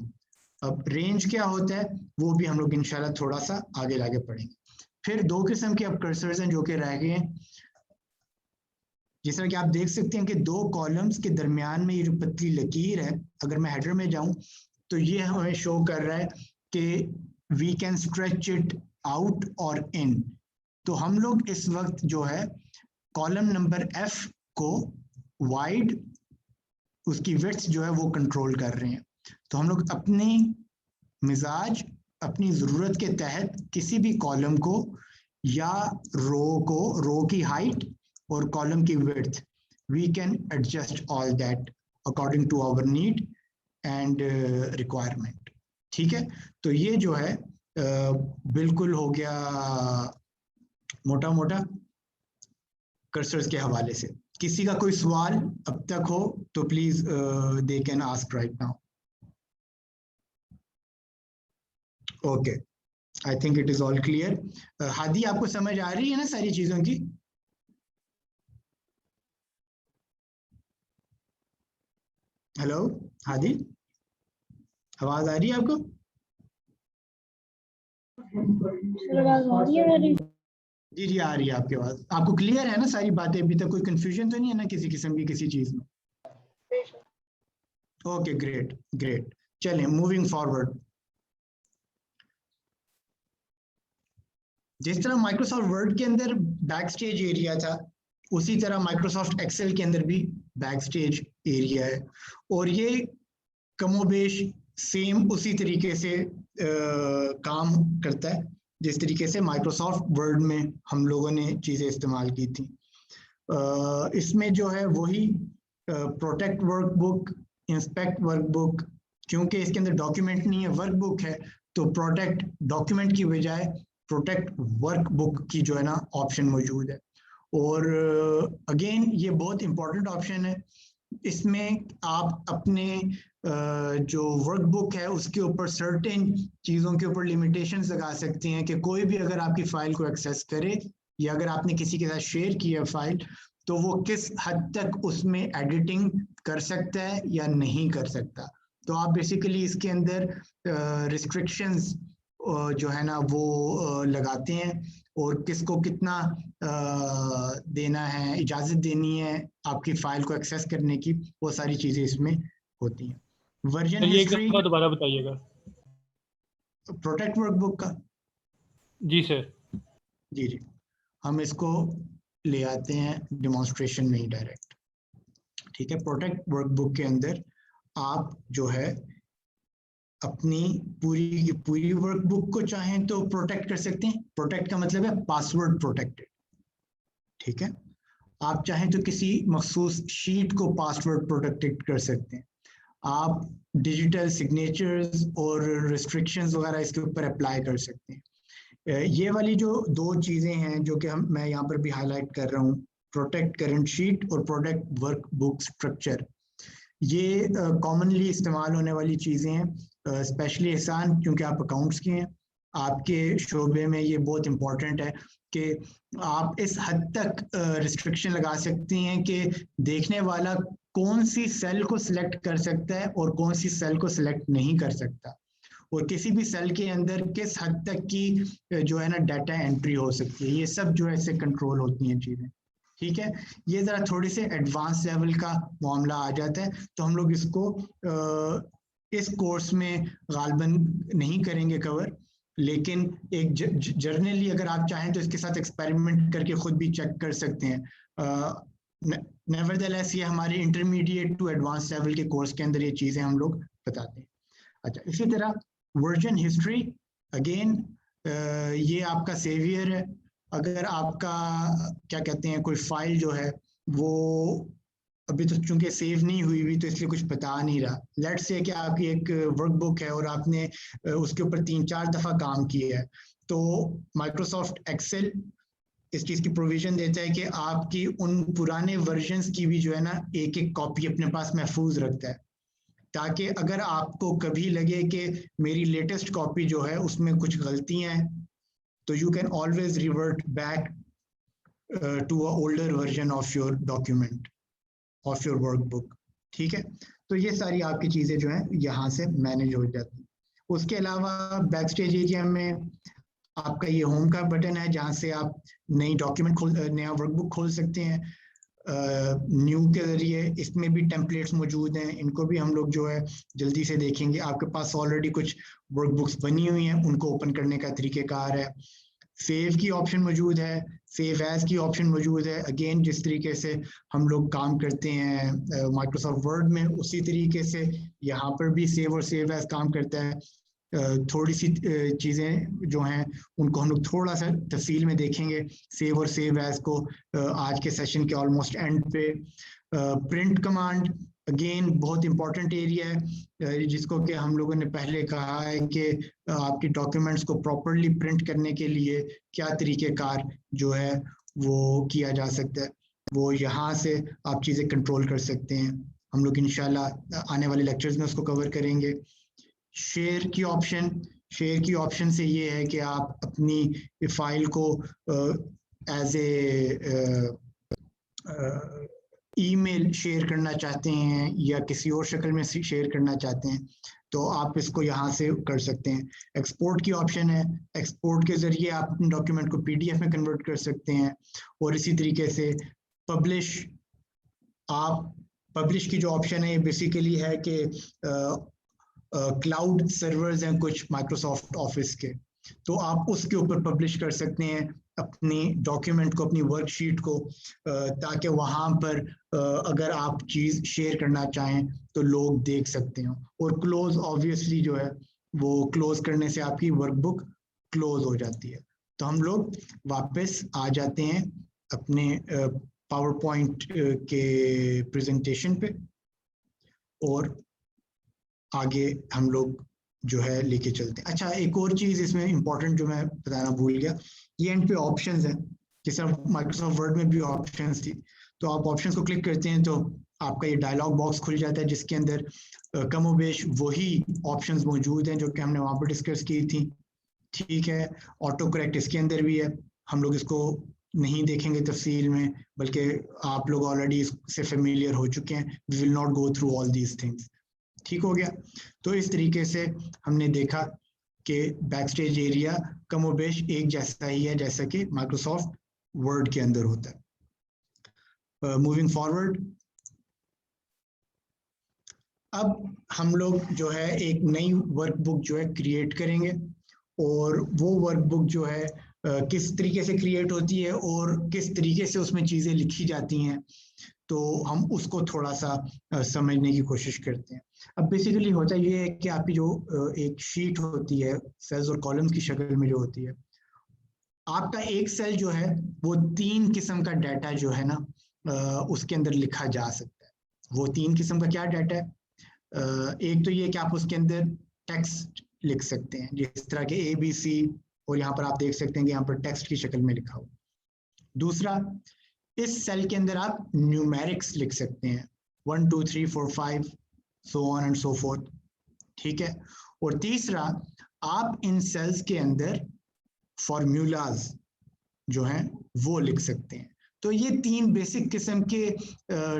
अब रेंज क्या होता है वो भी हम लोग इंशाल्लाह थोड़ा सा आगे जाके पढ़ेंगे। फिर दो किस्म के अब कर्सर्स हैं जो कि रह गए हैं। जिस तरह कि आप देख सकते हैं कि दो कॉलम्स के दरमियान में ये जो पतली लकीर है, अगर मैं हेडर में जाऊं तो ये हमें शो कर रहा है कि we can stretch it out और इन। तो हम लोग इस वक्त जो है कॉलम नंबर F को वाइड उसकी विड्थ जो है वो कंट्रोल कर रहे हैं। तो हम लोग अपनी मिजाज अपनी ज़रूरत के तहत किसी भी कॉलम को या रो की हाइट और कॉलम की width we can adjust all that according to our need and requirement. ठीक है, तो ये जो है बिल्कुल हो गया मोटा मोटा कर्सर्स के हवाले से। किसी का कोई सवाल अब तक हो तो please they can ask right now. Okay, I think it is all clear. Hadi आपको समझ आ रही है ना सारी चीजों की? हेलो हादी, आवाज आ रही है आपको? जी जी आ रही है आपकी आवाज। आपको क्लियर है ना सारी बातें? अभी तक कोई कंफ्यूजन तो नहीं है ना किसी किस्म की किसी चीज में? Okay great great. चलें मूविंग फॉरवर्ड, जिस तरह माइक्रोसॉफ्ट वर्ड के अंदर बैक स्टेज एरिया था, उसी तरह माइक्रोसॉफ्ट एक्सेल के अंदर भी बैक स्टेज एरिया है, और ये कमोबेश सेम उसी तरीके से काम करता है जिस तरीके से माइक्रोसॉफ्ट वर्ड में हम लोगों ने चीज़ें इस्तेमाल की थी। इसमें जो है वही प्रोटेक्ट वर्कबुक, इंस्पेक्ट वर्कबुक, क्योंकि इसके अंदर डॉक्यूमेंट नहीं है, वर्कबुक है, तो प्रोटेक्ट डॉक्यूमेंट की बजाय प्रोटेक्ट वर्कबुक की जो है ना ऑप्शन मौजूद है। और अगेन ये बहुत इंपॉर्टेंट ऑप्शन है, इसमें आप अपने जो वर्कबुक है उसके ऊपर सर्टेन चीज़ों के ऊपर लिमिटेशंस लगा सकते हैं कि कोई भी अगर आपकी फाइल को एक्सेस करे या अगर आपने किसी के साथ शेयर किया फाइल, तो वो किस हद तक उसमें एडिटिंग कर सकता है या नहीं कर सकता। तो आप बेसिकली इसके अंदर रिस्ट्रिक्शंस जो है ना वो लगाते हैं, और किसको कितना देना है, इजाज़त देनी है आपकी फाइल को एक्सेस करने की, वो सारी चीज़ें इसमें होती हैं। वर्जन हिस्ट्री दोबारा बताइएगा प्रोटेक्ट वर्कबुक का। जी सर। जी, हम इसको ले आते हैं डिमॉन्स्ट्रेशन में ही डायरेक्ट, ठीक है। प्रोटेक्ट वर्कबुक के अंदर आप जो है अपनी पूरी वर्कबुक को चाहें तो प्रोटेक्ट कर सकते हैं। प्रोटेक्ट का मतलब है पासवर्ड प्रोटेक्टेड, ठीक है। आप चाहें तो किसी मखसूस शीट को पासवर्ड प्रोटेक्टेड कर सकते हैं। आप डिजिटल सिग्नेचर्स और रिस्ट्रिक्शंस वगैरह इसके ऊपर अप्लाई कर सकते हैं। ये वाली जो दो चीज़ें हैं जो कि मैं यहाँ पर भी हाईलाइट कर रहा हूँ, प्रोटेक्ट करंट शीट और प्रोटेक्ट वर्कबुक स्ट्रक्चर, ये कॉमनली इस्तेमाल होने वाली चीज़ें हैं, स्पेशली एहसान क्योंकि आप अकाउंट्स के हैं, आपके शोबे में ये बहुत इम्पोर्टेंट है कि आप इस हद तक रिस्ट्रिक्शन लगा सकते हैं कि देखने वाला कौन सी सेल को सिलेक्ट कर सकता है और कौन सी सेल को सिलेक्ट नहीं कर सकता, और किसी भी सेल के अंदर किस हद तक की जो है ना डाटा एंट्री हो सकती है, ये सब जो है इससे कंट्रोल होती हैं चीज़ें, ठीक है। ये ज़रा थोड़ी से एडवांस लेवल का मामला आ जाता है, तो हम लोग इसको इस कोर्स में गालबन नहीं करेंगे कवर, लेकिन एक जर्नली अगर आप चाहें तो इसके साथ एक्सपेरिमेंट करके खुद भी चेक कर सकते हैं। नेवरदलेस ये हमारे इंटरमीडिएट टू एडवांस लेवल के कोर्स के अंदर ये चीज़ें हम लोग बताते हैं। अच्छा, इसी तरह वर्जन हिस्ट्री, अगेन ये आपका सेवियर है। अगर आपका क्या कहते हैं कोई फाइल जो है वो अभी तो चूंकि सेव नहीं हुई तो इसलिए कुछ बता नहीं रहा, लेट्स से कि आपकी एक वर्कबुक है और आपने उसके ऊपर 3-4 दफ़ा काम किया है, तो माइक्रोसॉफ्ट एक्सेल इस चीज़ की प्रोविजन देता है कि आपकी उन पुराने वर्जन्स की भी जो है ना एक एक कॉपी अपने पास महफूज रखता है, ताकि अगर आपको कभी लगे कि मेरी लेटेस्ट कॉपी जो है उसमें कुछ गलतियां हैं, तो you can always revert back to a older version of your document, of your workbook, ठीक है। तो ये सारी आपकी चीज़ें जो हैं यहाँ से मैनेज हो जाती हैं। उसके अलावा बैक स्टेज एरिया में आपका ये होम का बटन है, जहाँ से आप नई डॉक्यूमेंट नया वर्कबुक खोल सकते हैं न्यू के ज़रिए। इसमें भी टेम्पलेट्स मौजूद हैं, इनको भी हम लोग जो है जल्दी से देखेंगे। आपके पास ऑलरेडी कुछ वर्कबुक्स बनी हुई हैं, उनको ओपन करने का तरीक़ेकार है। सेव की ऑप्शन मौजूद है, सेव एज की ऑप्शन मौजूद है। अगेन जिस तरीके से हम लोग काम करते हैं माइक्रोसॉफ्ट वर्ड में, उसी तरीके से यहाँ पर भी सेव और सेव एज काम करता है। थोड़ी सी चीज़ें जो हैं उनको हम लोग थोड़ा सा तफसील में देखेंगे सेव और सेव एज को आज के सेशन के ऑलमोस्ट एंड पे। प्रिंट कमांड अगेन बहुत इंपॉर्टेंट एरिया है, जिसको कि हम लोगों ने पहले कहा है कि आपकी डॉक्यूमेंट्स को प्रॉपरली प्रिंट करने के लिए क्या तरीक़ेकार जो है वो किया जा सकता है, वो यहाँ से आप चीज़ें कंट्रोल कर सकते हैं। हम लोग इंशाल्लाह आने वाले लेक्चर्स में उसको कवर करेंगे। शेयर की ऑप्शन से ये है कि आप अपनी फाइल को एज ए ईमेल शेयर करना चाहते हैं या किसी और शक्ल में शेयर करना चाहते हैं, तो आप इसको यहाँ से कर सकते हैं। एक्सपोर्ट की ऑप्शन है, एक्सपोर्ट के ज़रिए आप अपने डॉक्यूमेंट को PDF में कन्वर्ट कर सकते हैं। और इसी तरीके से पब्लिश की जो ऑप्शन है बेसिकली है कि क्लाउड सर्वर्स हैं कुछ माइक्रोसॉफ्ट ऑफिस के, तो आप उसके ऊपर पब्लिश कर सकते हैं अपनी डॉक्यूमेंट को, अपनी वर्कशीट को, ताकि वहाँ पर अगर आप चीज़ शेयर करना चाहें तो लोग देख सकते हो। और क्लोज ऑब्वियसली जो है वो क्लोज करने से आपकी वर्कबुक क्लोज हो जाती है। तो हम लोग वापस आ जाते हैं अपने पावर पॉइंट के प्रेजेंटेशन पे और आगे हम लोग जो है लेके चलते हैं। अच्छा, एक और चीज़ इसमें इंपॉर्टेंट जो मैं बताना भूल गया, ये एंड पे ऑप्शंस हैं। जैसे माइक्रोसॉफ्ट वर्ड में भी ऑप्शंस थी, तो आप ऑप्शंस को क्लिक करते हैं तो आपका ये डायलॉग बॉक्स खुल जाता है जिसके अंदर कमोबेश वही ऑप्शंस मौजूद हैं जो कि हमने वहाँ पर डिस्कस की थी। ठीक है, ऑटो करेक्ट इसके अंदर भी है, हम लोग इसको नहीं देखेंगे तफसील में, बल्कि आप लोग ऑलरेडी इससे फेमिलियर हो चुके हैं। We will not go through all these things. ठीक हो गया। तो इस तरीके से हमने देखा कि बैकस्टेज एरिया कमोबेश एक जैसा ही है जैसा कि माइक्रोसॉफ्ट वर्ड के अंदर होता है। मूविंग फॉरवर्ड, अब हम लोग जो है एक नई वर्कबुक जो है क्रिएट करेंगे, और वो वर्कबुक जो है किस तरीके से क्रिएट होती है और किस तरीके से उसमें चीज़ें लिखी जाती हैं, तो हम उसको थोड़ा सा समझने की कोशिश करते हैं। अब बेसिकली होता ये है कि आपकी जो एक शीट होती है सेल्स और कॉलम्स की शक्ल में जो होती है, आपका एक सेल जो है वो 3 किस्म का डाटा जो है ना उसके अंदर लिखा जा सकता है। वो 3 किस्म का क्या डाटा है? एक तो ये कि आप उसके अंदर टेक्स्ट लिख सकते हैं, जिस तरह के ABC, और यहाँ पर आप देख सकते हैं कि यहाँ पर टेक्स्ट की शक्ल में लिखा हो। दूसरा, इस सेल के अंदर आप न्यूमेरिक्स लिख सकते हैं, 1 2 3 4 5 so on and so forth। ठीक है। और तीसरा, आप इन सेल्स के अंदर फॉर्मूलाज जो हैं वो लिख सकते हैं। तो ये 3 बेसिक किस्म के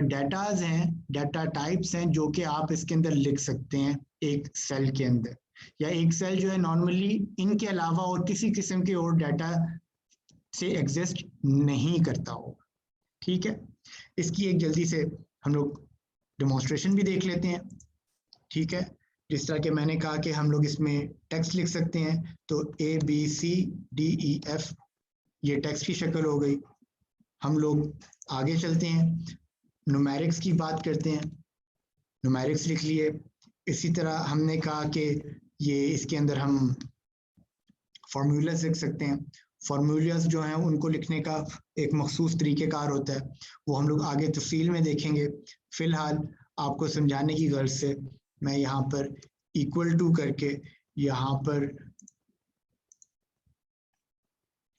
डाटाज हैं, डाटा टाइप्स हैं जो कि आप इसके अंदर लिख सकते हैं एक सेल के अंदर, या एक सेल जो है नॉर्मली इनके अलावा और किसी किस्म के और डाटा से एग्जिस्ट नहीं करता होगा। ठीक है, इसकी एक जल्दी से हम लोग डेमोन्स्ट्रेशन भी देख लेते हैं। ठीक है, जिस तरह के मैंने कहा कि हम लोग इसमें टेक्स्ट लिख सकते हैं, तो ABCDEF ये टेक्स्ट की शक्ल हो गई। हम लोग आगे चलते हैं, न्यूमेरिक्स की बात करते हैं, न्यूमेरिक्स लिख लिए। इसी तरह हमने कहा कि ये इसके अंदर हम फॉर्मूलाज लिख सकते हैं। फॉर्मूलाज जो हैं उनको लिखने का एक मखसूस तरीक़ेकार होता है, वो हम लोग आगे तफसील में देखेंगे। फिलहाल आपको समझाने की गर्ज से मैं यहाँ पर इक्वल टू करके यहाँ पर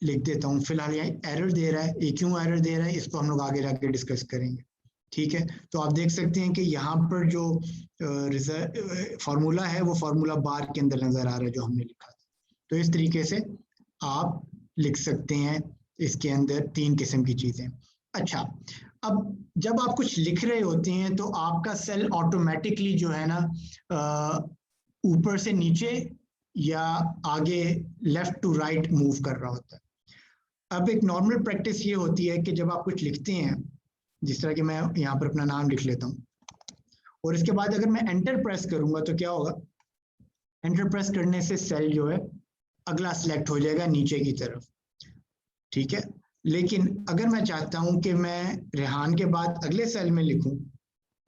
लिख देता हूँ। फिलहाल यहाँ एरर दे रहा है, ये क्यों एरर दे रहा है इसको हम लोग आगे जाके डिस्कस करेंगे। ठीक है, तो आप देख सकते हैं कि यहाँ पर जो फार्मूला है वो फार्मूला बार के अंदर नजर आ रहा है जो हमने लिखा था। तो इस तरीके से आप लिख सकते हैं इसके अंदर 3 किस्म की चीजें। अच्छा, अब जब आप कुछ लिख रहे होते हैं तो आपका सेल ऑटोमेटिकली जो है ना ऊपर से नीचे या आगे लेफ्ट टू राइट मूव कर रहा होता है। अब एक नॉर्मल प्रैक्टिस ये होती है कि जब आप कुछ लिखते हैं, जिस तरह कि मैं यहाँ पर अपना नाम लिख लेता हूँ, और इसके बाद अगर मैं एंटर प्रेस करूंगा तो क्या होगा? एंटर प्रेस करने से सेल जो है अगला सिलेक्ट हो जाएगा नीचे की तरफ। ठीक है, लेकिन अगर मैं चाहता हूं कि मैं रेहान के बाद अगले सेल में लिखूं,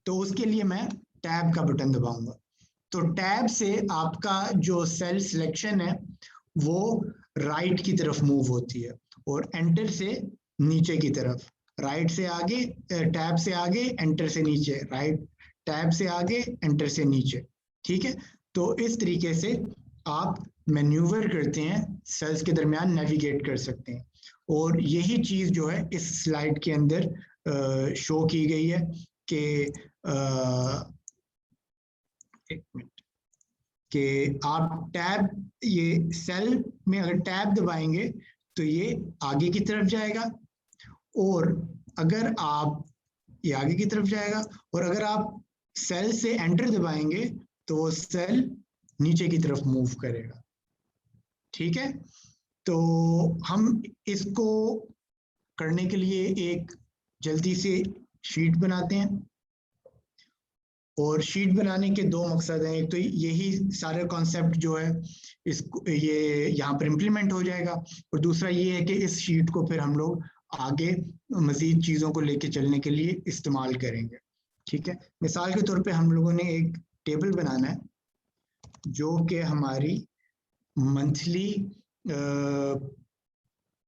तो उसके लिए मैं टैब का बटन दबाऊंगा। तो टैब से आपका जो सेल सिलेक्शन है वो राइट की तरफ मूव होती है, और एंटर से नीचे की तरफ। राइट से आगे, टैब से आगे, एंटर से नीचे, राइट टैब से आगे, एंटर से नीचे। ठीक है, तो इस तरीके से आप मैन्यूवर करते हैं, सेल्स के दरमियान नेविगेट कर सकते हैं। और यही चीज जो है इस स्लाइड के अंदर शो की गई है कि एक मिनट, कि आप टैब, ये सेल में अगर टैब दबाएंगे तो ये आगे की तरफ जाएगा, और अगर आप ये आगे की तरफ जाएगा, और अगर आप सेल से एंटर दबाएंगे तो वो सेल नीचे की तरफ मूव करेगा। ठीक है, तो हम इसको करने के लिए एक जल्दी से शीट बनाते हैं, और शीट बनाने के दो मकसद हैं। एक तो यही सारे कॉन्सेप्ट जो है इसको ये यहाँ पर इम्प्लीमेंट हो जाएगा, और दूसरा ये है कि इस शीट को फिर हम लोग आगे मजीद चीज़ों को लेके चलने के लिए इस्तेमाल करेंगे। ठीक है, मिसाल के तौर पे हम लोगों ने एक टेबल बनाना है जो कि हमारी मंथली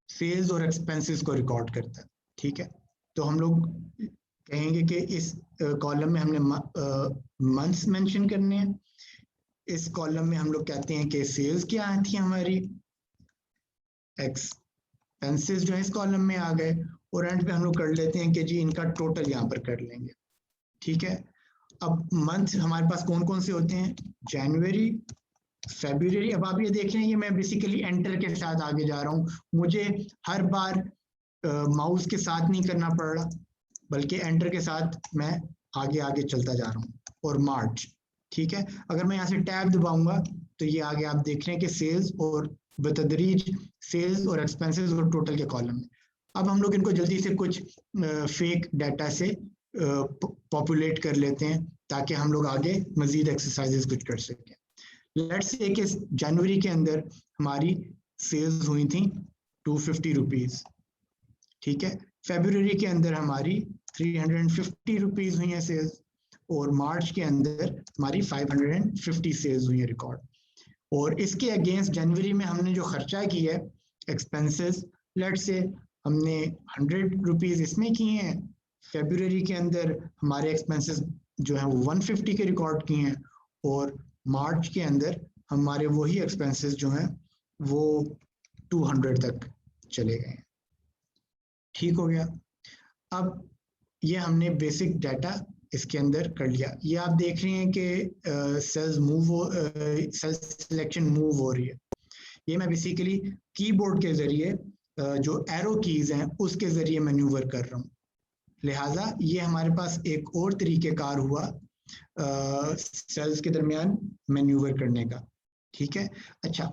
सेल्स और एक्सपेंसेस को रिकॉर्ड करता है। ठीक है, तो हम लोग कहेंगे कि इस कॉलम में हमने मंथ्स मेंशन करने हैं, इस कॉलम में हम लोग कहते हैं कि सेल्स क्या थी हमारी, एक्सपेंसेस जो है इस कॉलम में आ गए, और एंड पे हम लोग कर लेते हैं कि जी इनका टोटल यहाँ पर कर लेंगे। ठीक है, अब मंथ हमारे पास कौन कौन से होते हैं, जनवरी, फरवरी। अब आप ये देख रहे हैं, ये मैं बेसिकली एंटर के साथ आगे जा रहा हूँ, मुझे हर बार माउस के साथ नहीं करना पड़ रहा, बल्कि एंटर के साथ मैं आगे आगे चलता जा रहा हूँ। और मार्च, ठीक है, अगर मैं यहाँ से टैब दबाऊंगा तो ये आगे आप देख रहे हैं कि सेल्स और बतदरीज सेल्स और एक्सपेंसेस और टोटल के कॉलम में। अब हम लोग इनको जल्दी से कुछ फेक डाटा से पॉपुलेट कर लेते हैं ताकि हम लोग आगे मजीद एक्सरसाइजेस कुछ कर सकें। लेट्स से कि जनवरी के अंदर हमारी सेल्स हुई थी 250 रुपीज़। ठीक है, फरवरी के अंदर हमारी 350 रुपीज़ हुई है सेल्स, और मार्च के अंदर हमारी 550 सेल्स हुई है रिकॉर्ड। और इसके अगेंस्ट जनवरी में हमने जो खर्चा किया है एक्सपेंसेस, लेट्स से हमने 100 रुपीज़ इसमें किए हैं, फरवरी के अंदर हमारे एक्सपेंसेस जो हैं वो 150 के रिकॉर्ड किए हैं, और मार्च के अंदर हमारे वही एक्सपेंसेस जो हैं वो 200 तक चले गए हैं। ठीक हो गया। अब ये हमने बेसिक डाटा इसके अंदर कर लिया। ये आप देख रहे हैं कि सेल्स सेल्स सिलेक्शन मूव हो रही है। ये मैं बेसिकली कीबोर्ड के जरिए जो एरो कीज हैं उसके जरिए मैन्यूवर कर रहा हूँ, लिहाजा ये हमारे पास एक और तरीक़ेकार हुआ सेल्स के दरमियान मैन्यूवर करने का। ठीक है, अच्छा,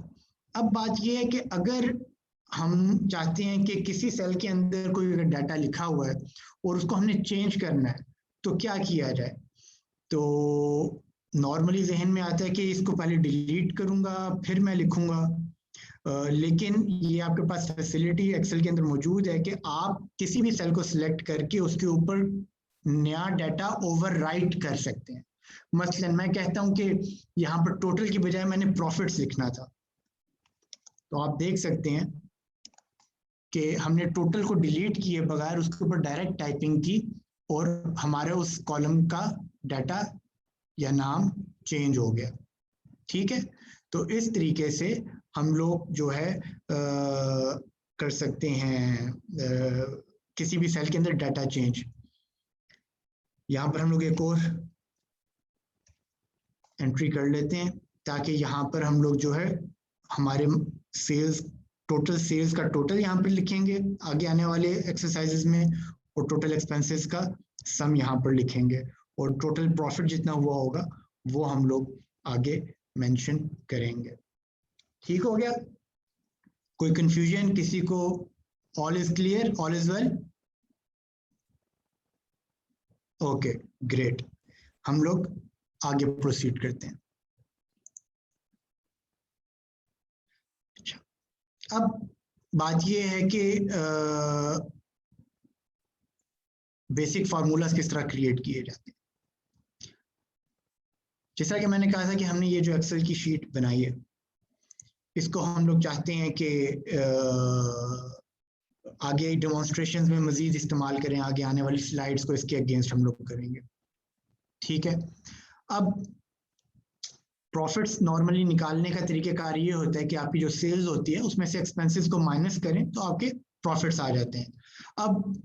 अब बात ये है कि अगर हम चाहते हैं कि किसी सेल के अंदर कोई डाटा लिखा हुआ है और उसको हमने चेंज करना है तो क्या किया जाए। तो नॉर्मली जहन में आता है कि इसको पहले डिलीट करूंगा फिर मैं लिखूंगा, लेकिन ये आपके पास फैसिलिटी एक्सेल के अंदर मौजूद है कि आप किसी भी सेल को सिलेक्ट करके उसके ऊपर नया डाटा ओवरराइट कर सकते हैं। मसलन मैं कहता हूं कि यहाँ पर टोटल की बजाय मैंने प्रॉफिट्स लिखना था, तो आप देख सकते हैं कि हमने टोटल को डिलीट किए बगैर उसके ऊपर डायरेक्ट टाइपिंग की और हमारे उस कॉलम का डाटा या नाम चेंज हो गया। ठीक है, तो इस तरीके से हम लोग जो है कर सकते हैं किसी भी सेल के अंदर डाटा चेंज। यहाँ पर हम लोग एक और एंट्री कर लेते हैं ताकि यहाँ पर हम लोग जो है हमारे सेल्स टोटल सेल्स का टोटल यहाँ पर लिखेंगे आगे आने वाले एक्सरसाइजेस में, और टोटल एक्सपेंसेस का सम यहाँ पर लिखेंगे, और टोटल प्रॉफिट जितना हुआ होगा वो हम लोग आगे मेंशन करेंगे। ठीक हो गया, कोई कंफ्यूजन किसी को? All is clear, all is well? Okay great, हम लोग आगे प्रोसीड करते हैं। अच्छा, अब बात ये है कि बेसिक फार्मूलाज किस तरह क्रिएट किए जाते हैं। जैसा कि मैंने कहा था कि हमने ये जो एक्सेल की शीट बनाई है इसको हम लोग चाहते हैं कि आगे डेमोन्स्ट्रेशंस में मजीद इस्तेमाल करें, आगे आने वाली स्लाइड्स को इसके अगेंस्ट हम लोग करेंगे। ठीक है, अब प्रॉफिट्स नॉर्मली निकालने का तरीक़ेकार ये होता है कि आपकी जो सेल्स होती है उसमें से एक्सपेंसेस को माइनस करें तो आपके प्रॉफिट्स आ जाते हैं। अब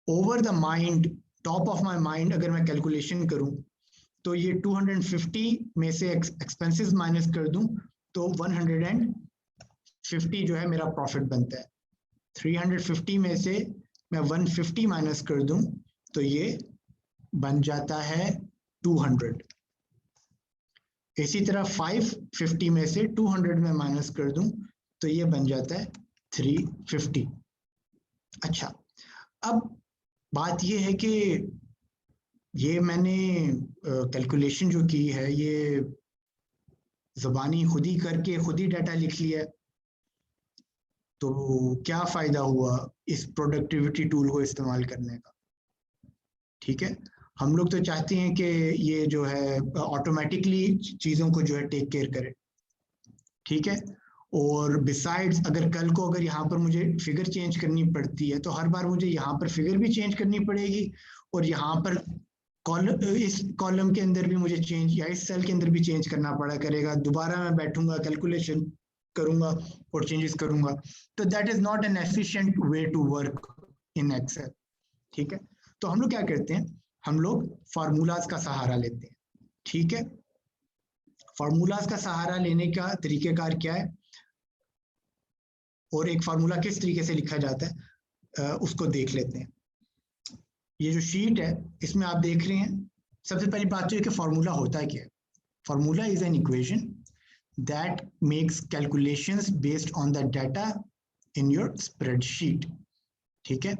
over the mind, top of my mind अगर मैं कैलकुलेशन करूं तो ये 250 में से एक्सपेंसेस माइनस कर दूं तो 150 जो है मेरा प्रॉफिट बनता है। 350 में से मैं 150 माइनस कर दूं तो ये बन जाता है 200। इसी तरह 550 में से 200 में माइनस कर दूं तो ये बन जाता है 350। अच्छा, अब बात ये है कि ये मैंने कैलकुलेशन जो की है ये ज़बानी खुद ही करके खुद ही डाटा लिख लिया। तो क्या फ़ायदा हुआ इस प्रोडक्टिविटी टूल को इस्तेमाल करने का? ठीक है, हम लोग तो चाहते हैं कि ये जो है ऑटोमेटिकली चीज़ों को जो है टेक केयर करे। ठीक है, और बिसाइड्स अगर कल को अगर यहाँ पर मुझे फिगर चेंज करनी पड़ती है तो हर बार मुझे यहाँ पर फिगर भी चेंज करनी पड़ेगी और यहाँ पर इस कॉलम के अंदर भी मुझे चेंज या इस सेल के अंदर भी चेंज करना पड़ा करेगा। दोबारा मैं बैठूंगा, कैलकुलेशन करूंगा और चेंजेस करूंगा। तो that is not an efficient way to work in Excel. ठीक है, तो हम लोग क्या करते हैं, हम लोग फार्मूलाज का सहारा लेते हैं। ठीक है, फार्मूलाज का सहारा लेने का तरीकेकार क्या है और एक फार्मूला किस तरीके से लिखा जाता है उसको देख लेते हैं। ये जो शीट है इसमें आप देख रहे हैं, सबसे पहली बात तो ये कि फार्मूला होता क्या है। Formula is an equation that makes calculations based on the data in your spreadsheet. ठीक है,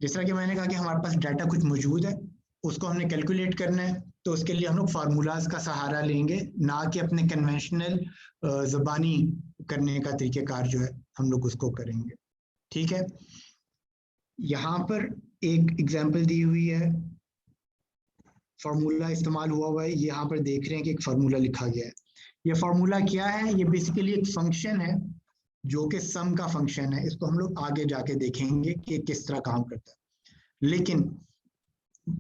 जिस तरह कि मैंने कहा कि हमारे पास डाटा कुछ मौजूद है, उसको हमने कैलकुलेट करना है, तो उसके लिए हम लोग फार्मूलाज का सहारा लेंगे, ना कि अपने कन्वेंशनल ज़बानी करने का तरीक़ेकार जो है हम लोग उसको करेंगे। ठीक है, यहाँ पर एक एग्जाम्पल दी हुई है, फार्मूला इस्तेमाल हुआ है, यहाँ पर देख रहे हैं कि एक फार्मूला लिखा गया है। ये फार्मूला क्या है, ये बेसिकली एक फंक्शन है जो कि सम का फंक्शन है। इसको हम लोग आगे जाके देखेंगे कि किस तरह काम करता है, लेकिन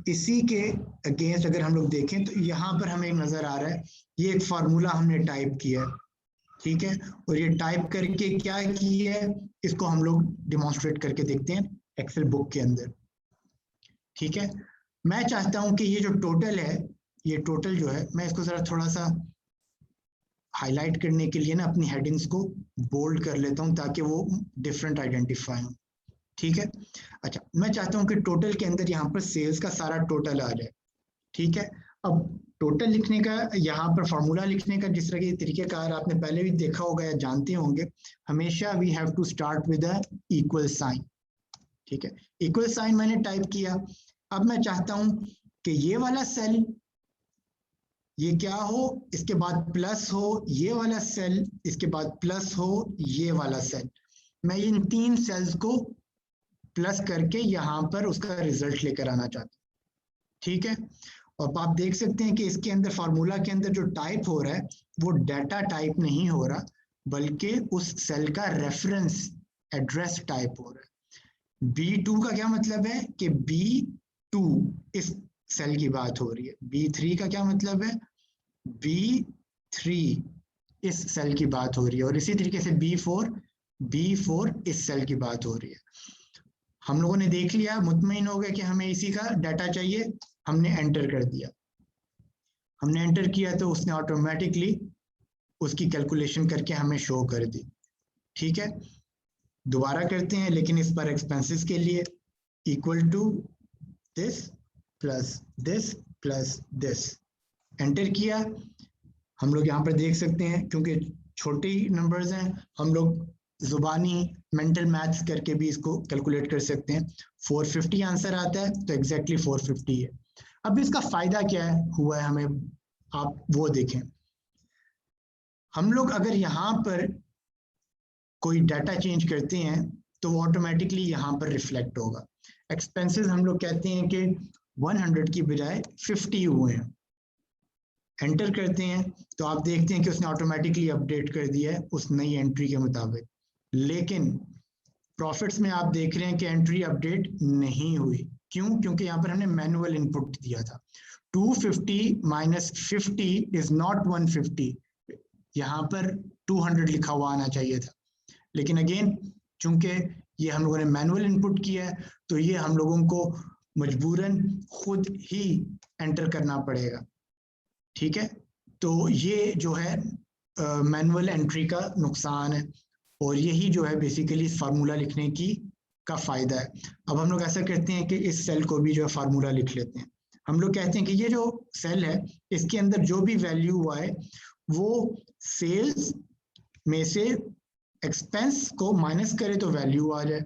इसी के अगेंस्ट अगर हम लोग देखें तो यहाँ पर हमें नजर आ रहा है ये एक फार्मूला हमने टाइप किया है। ठीक है, और ये टाइप करके क्या की है, इसको हम लोग डिमॉन्स्ट्रेट करके देखते हैं एक्सेल बुक के अंदर। ठीक है, मैं चाहता हूं कि ये जो टोटल है, ये टोटल जो है, मैं इसको जरा थोड़ा सा हाईलाइट करने के लिए ना अपनी हेडिंग्स को बोल्ड कर लेता हूं ताकि वो डिफरेंट आइडेंटिफाई हो। ठीक है, अच्छा, मैं चाहता हूं कि टोटल के अंदर यहाँ पर सेल्स का सारा टोटल आ जाए। ठीक है, अब टोटल लिखने का, यहाँ पर फॉर्मूला लिखने का जिस तरह के तरीकेकार आपने पहले भी देखा होगा या जानते होंगे, हमेशा we have to start with a equal sign. ठीक है, इक्वल साइन मैंने टाइप किया। अब मैं चाहता हूं कि ये वाला सेल ये क्या हो, इसके बाद प्लस हो, ये वाला सेल इसके बाद प्लस हो, ये वाला सेल। मैं इन तीन सेल्स को प्लस करके यहाँ पर उसका रिजल्ट लेकर आना चाहता हूँ। ठीक है, और आप देख सकते हैं कि इसके अंदर फार्मूला के अंदर जो टाइप हो रहा है वो डाटा टाइप नहीं हो रहा, बल्कि उस सेल का रेफरेंस एड्रेस टाइप हो रहा है। B2 का क्या मतलब है कि B2 इस सेल की बात हो रही है। B3 का क्या मतलब है, B3 इस सेल की बात हो रही है, और इसी तरीके से B4 इस सेल की बात हो रही है। हम लोगों ने देख लिया, मुतमईन हो गए कि हमें इसी का डाटा चाहिए, हमने एंटर कर दिया। हमने एंटर किया तो उसने ऑटोमेटिकली उसकी कैलकुलेशन करके हमें शो कर दी। ठीक है, दोबारा करते हैं, लेकिन इस पर एक्सपेंसेस के लिए equal to this plus this plus this, enter किया। हम लोग यहाँ पर देख सकते हैं क्योंकि छोटे नंबर्स हैं, हम लोग जुबानी मेंटल मैथ्स करके भी इसको कैलकुलेट कर सकते हैं। 450 आंसर आता है तो एग्जैक्टली 450 है। अब इसका फायदा क्या है हुआ है हमें, आप वो देखें। हम लोग अगर यहाँ पर कोई डाटा चेंज करते हैं तो वो ऑटोमेटिकली यहाँ पर रिफ्लेक्ट होगा। एक्सपेंसेस हम लोग कहते हैं कि 100 की बजाय 50 हुए हैं, एंटर करते हैं तो आप देखते हैं कि उसने ऑटोमेटिकली अपडेट कर दिया है उस नई एंट्री के मुताबिक। लेकिन प्रॉफिट्स में आप देख रहे हैं कि एंट्री अपडेट नहीं हुई। क्यों? क्योंकि यहाँ पर हमने मैनुअल इनपुट दिया था। 250 माइनस 50 इज नॉट 150, यहाँ पर 200 लिखा हुआ आना चाहिए था, लेकिन अगेन चूंकि ये हम लोगों ने मैनुअल इनपुट किया है तो ये हम लोगों को मजबूरन खुद ही एंटर करना पड़ेगा। ठीक है, तो ये जो है मैनुअल एंट्री का नुकसान है, और यही जो है बेसिकली फार्मूला लिखने की का फायदा है। अब हम लोग ऐसा करते हैं कि इस सेल को भी जो है फार्मूला लिख लेते हैं। हम लोग कहते हैं कि ये जो सेल है इसके अंदर जो भी वैल्यू हुआ है वो सेल्स में से एक्सपेंस को माइनस करे तो वैल्यू आ जाए।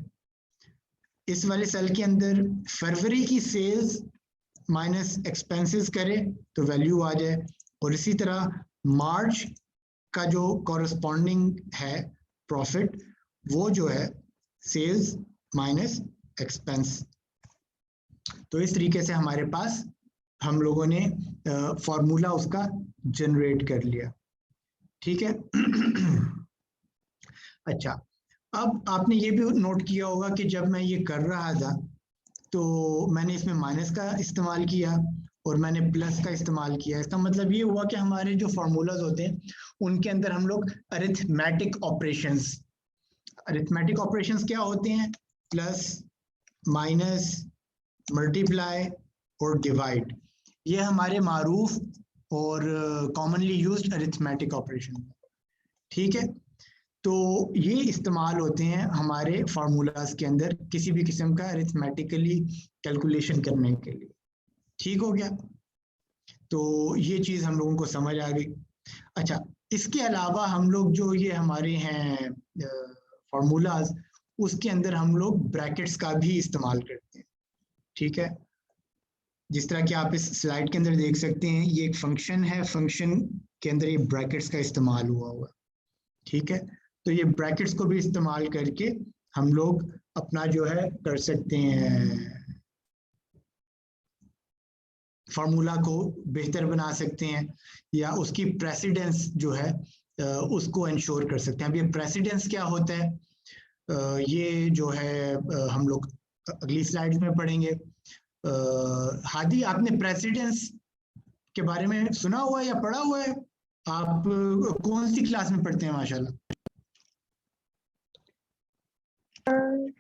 इस वाले सेल के अंदर फरवरी की सेल्स माइनस एक्सपेंसेस करें तो वैल्यू आ जाए, और इसी तरह मार्ज का जो कॉरस्पॉन्डिंग है प्रॉफिट, वो जो है सेल्स माइनस एक्सपेंस। तो इस तरीके से हमारे पास हम लोगों ने फॉर्मूला उसका जनरेट कर लिया, ठीक है। अच्छा, अब आपने ये भी नोट किया होगा कि जब मैं ये कर रहा था तो मैंने इसमें माइनस का इस्तेमाल किया और मैंने प्लस का इस्तेमाल किया। इसका मतलब ये हुआ कि हमारे जो फॉर्मूलाज होते हैं उनके अंदर हम लोग अरिथमेटिक ऑपरेशंस क्या होते हैं? प्लस, माइनस, मल्टीप्लाई और डिवाइड, ये हमारे मारूफ और कॉमनली यूज्ड अरिथमेटिक ऑपरेशन, ठीक है। तो ये इस्तेमाल होते हैं हमारे फार्मूलाज के अंदर किसी भी किस्म का अरिथमेटिकली कैलकुलेशन करने के लिए, ठीक हो गया। तो ये चीज हम लोगों को समझ आ गई। अच्छा, इसके अलावा हम लोग जो ये हमारे हैं फार्मूलाज, उसके अंदर हम लोग ब्रैकेट्स का भी इस्तेमाल करते हैं, ठीक है। जिस तरह कि आप इस स्लाइड के अंदर देख सकते हैं, ये एक फंक्शन है, फंक्शन के अंदर ये ब्रैकेट्स का इस्तेमाल हुआ, ठीक है। तो ये ब्रैकेट्स को भी इस्तेमाल करके हम लोग अपना जो है कर सकते हैं, फार्मूला को बेहतर बना सकते हैं, या उसकी प्रेसिडेंस जो है उसको इंश्योर कर सकते हैं। अब ये प्रेसिडेंस क्या होता है, ये जो है हम लोग अगली स्लाइड में पढ़ेंगे। हादी, आपने प्रेसिडेंस के बारे में सुना हुआ है या पढ़ा हुआ है? आप कौन सी क्लास में पढ़ते हैं माशाल्लाह?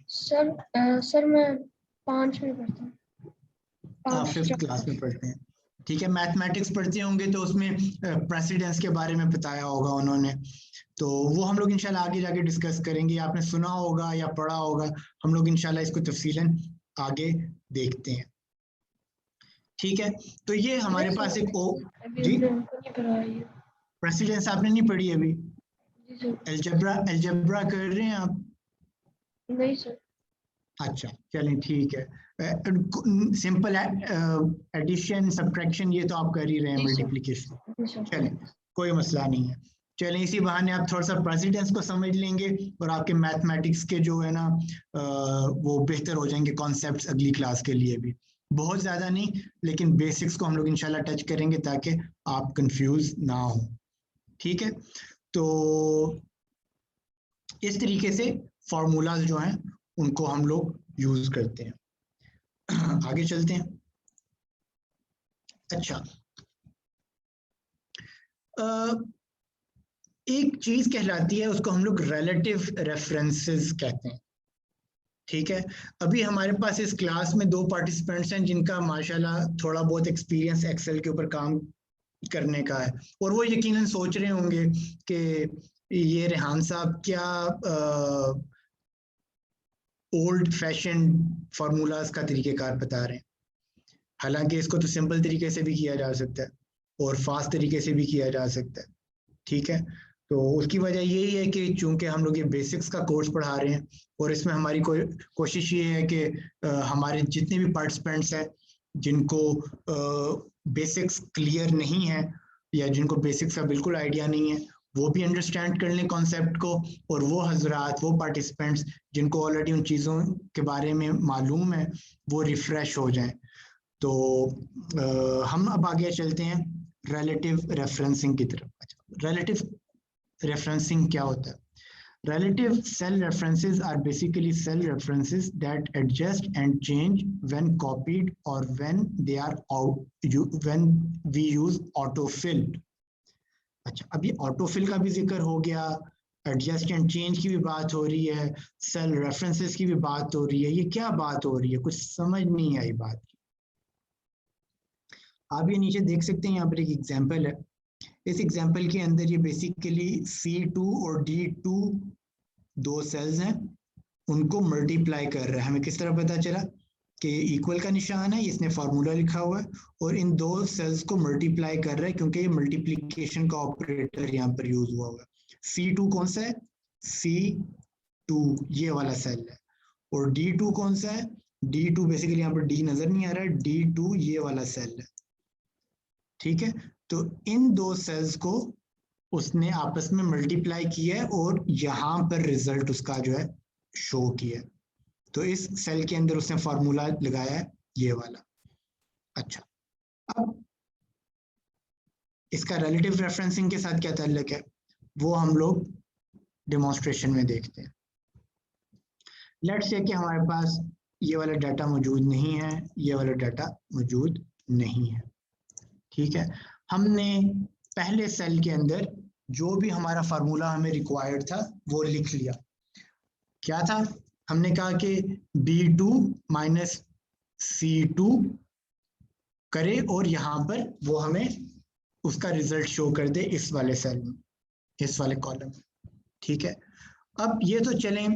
सर मैं 5 में पढ़ता हूँ। आप 5th क्लास में पढ़ते हैं, ठीक है। मैथमेटिक्स पढ़ते होंगे तो उसमें प्रेसिडेंस के बारे में बताया होगा उन्होंने, तो वो हम लोग इंशाल्लाह आगे जाके डिस्कस करेंगे। आपने सुना होगा या पढ़ा होगा, हम लोग इंशाल्लाह इसको तफसीलन आगे देखते हैं, ठीक है। तो ये हमारे पास एक जी, प्रेसिडेंस आपने नहीं पढ़ी अभी? अलजेब्रा कर रहे हैं आप? नहीं सर। अच्छा, चलें, ठीक है। सिंपल एडिशन, सब्ट्रैक्शन ये तो आप कर ही रहे हैं, मल्टीप्लिकेशन, चलें, कोई मसला नहीं है। चलें, इसी बहाने आप थोड़ा सा प्रेसिडेंस को समझ लेंगे और आपके मैथमेटिक्स के जो है ना वो बेहतर हो जाएंगे कॉन्सेप्ट्स अगली क्लास के लिए भी। बहुत ज़्यादा नहीं, लेकिन बेसिक्स को हम लोग इंशाल्लाह टच करेंगे ताकि आप कंफ्यूज ना हो, ठीक है। तो इस तरीके से फॉर्मूलाज जो हैं उनको हम लोग यूज करते हैं। आगे चलते हैं। अच्छा, एक चीज कहलाती है, उसको हम लोग रिलेटिव रेफरेंसेस कहते हैं, ठीक है। अभी हमारे पास इस क्लास में 2 पार्टिसिपेंट्स हैं जिनका माशाल्लाह थोड़ा बहुत एक्सपीरियंस एक्सेल के ऊपर काम करने का है, और वो यकीनन सोच रहे होंगे कि ये रेहान साहब क्या ओल्ड फैशन फार्मूलाज का तरीकेकार बता रहे हैं। हालांकि इसको तो सिंपल तरीके से भी किया जा सकता है और फास्ट तरीके से भी किया जा सकता है, ठीक है। तो उसकी वजह यही है कि चूंकि हम लोग ये बेसिक्स का कोर्स पढ़ा रहे हैं और इसमें हमारी कोशिश ये है कि हमारे जितने भी पार्टिसिपेंट्स हैं जिनको बेसिक्स क्लियर नहीं है या जिनको बेसिक्स का बिल्कुल आइडिया नहीं है, वो भी अंडरस्टैंड कर लें कॉन्सेप्ट को, और वो हजरात, वो पार्टिसिपेंट्स जिनको ऑलरेडी उन चीज़ों के बारे में मालूम है, वो रिफ्रेश हो जाएं। तो हम अब आगे चलते हैं रिलेटिव रेफरेंसिंग की तरफ। अच्छा, रिलेटिव रेफरेंसिंग क्या होता है? Relative cell references are basically cell references that adjust and change when copied or when they are when we use autofill. अच्छा, अब ये ऑटोफिल का भी जिक्र हो गया, एडजस्ट एंड चेंज की भी बात हो रही है, सेल रेफरेंसेस की भी बात हो रही है। ये क्या बात हो रही है? कुछ समझ नहीं आई बात की। आप ये नीचे देख सकते हैं, यहाँ पर एक एग्जांपल है। इस एग्जांपल के अंदर ये बेसिकली C2 और D2 2 सेल्स हैं, उनको मल्टीप्लाई कर रहा है। हमें किस तरह पता चला कि इक्वल का निशान है, इसने फार्मूला लिखा हुआ है और इन 2 सेल्स को मल्टीप्लाई कर रहा है क्योंकि ये मल्टीप्लिकेशन का ऑपरेटर यहाँ पर यूज हुआ हुआ है। C2 कौन सा है? C2 ये वाला सेल है, और D2 कौन सा है? D2 बेसिकली यहाँ पर D नजर नहीं आ रहा है, D2 ये वाला सेल है, ठीक है। तो इन दो सेल्स को उसने आपस में मल्टीप्लाई किया है और यहाँ पर रिजल्ट उसका जो है शो किया है। तो इस सेल के अंदर उसने फॉर्मूला लगाया है ये वाला। अच्छा, अब इसका रिलेटिव रेफरेंसिंग के साथ क्या ताल्लुक है वो हम लोग डेमोन्स्ट्रेशन में देखते हैं। लेट्स से कि हमारे पास ये वाला डाटा मौजूद नहीं है, ये वाला डाटा मौजूद नहीं है, ठीक है। हमने पहले सेल के अंदर जो भी हमारा फार्मूला हमें रिक्वायर्ड था वो लिख लिया। क्या था? हमने कहा कि B2 माइनस C2 करे और यहाँ पर वो हमें उसका रिजल्ट शो कर दे इस वाले सेल में, इस वाले कॉलम में, ठीक है। अब ये तो चलें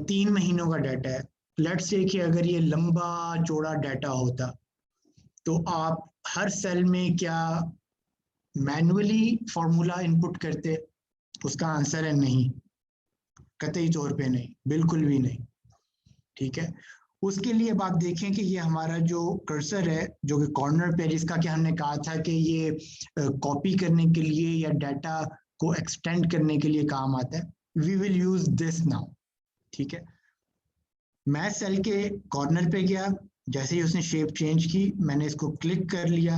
3 महीनों का डाटा है। लेट्स से कि अगर ये लंबा चौड़ा डाटा होता तो आप हर सेल में क्या मैन्युअली फॉर्मूला इनपुट करते? उसका आंसर है नहीं, कतई तौर पे नहीं, बिल्कुल भी नहीं, ठीक है। उसके लिए अब आप देखें कि ये हमारा जो कर्सर है जो कि कॉर्नर पे, जिसका कि हमने कहा था कि ये कॉपी करने के लिए या डाटा को एक्सटेंड करने के लिए काम आता है, we will use this now, ठीक है। मैं सेल के कॉर्नर पे गया, जैसे ही उसने शेप चेंज की मैंने इसको क्लिक कर लिया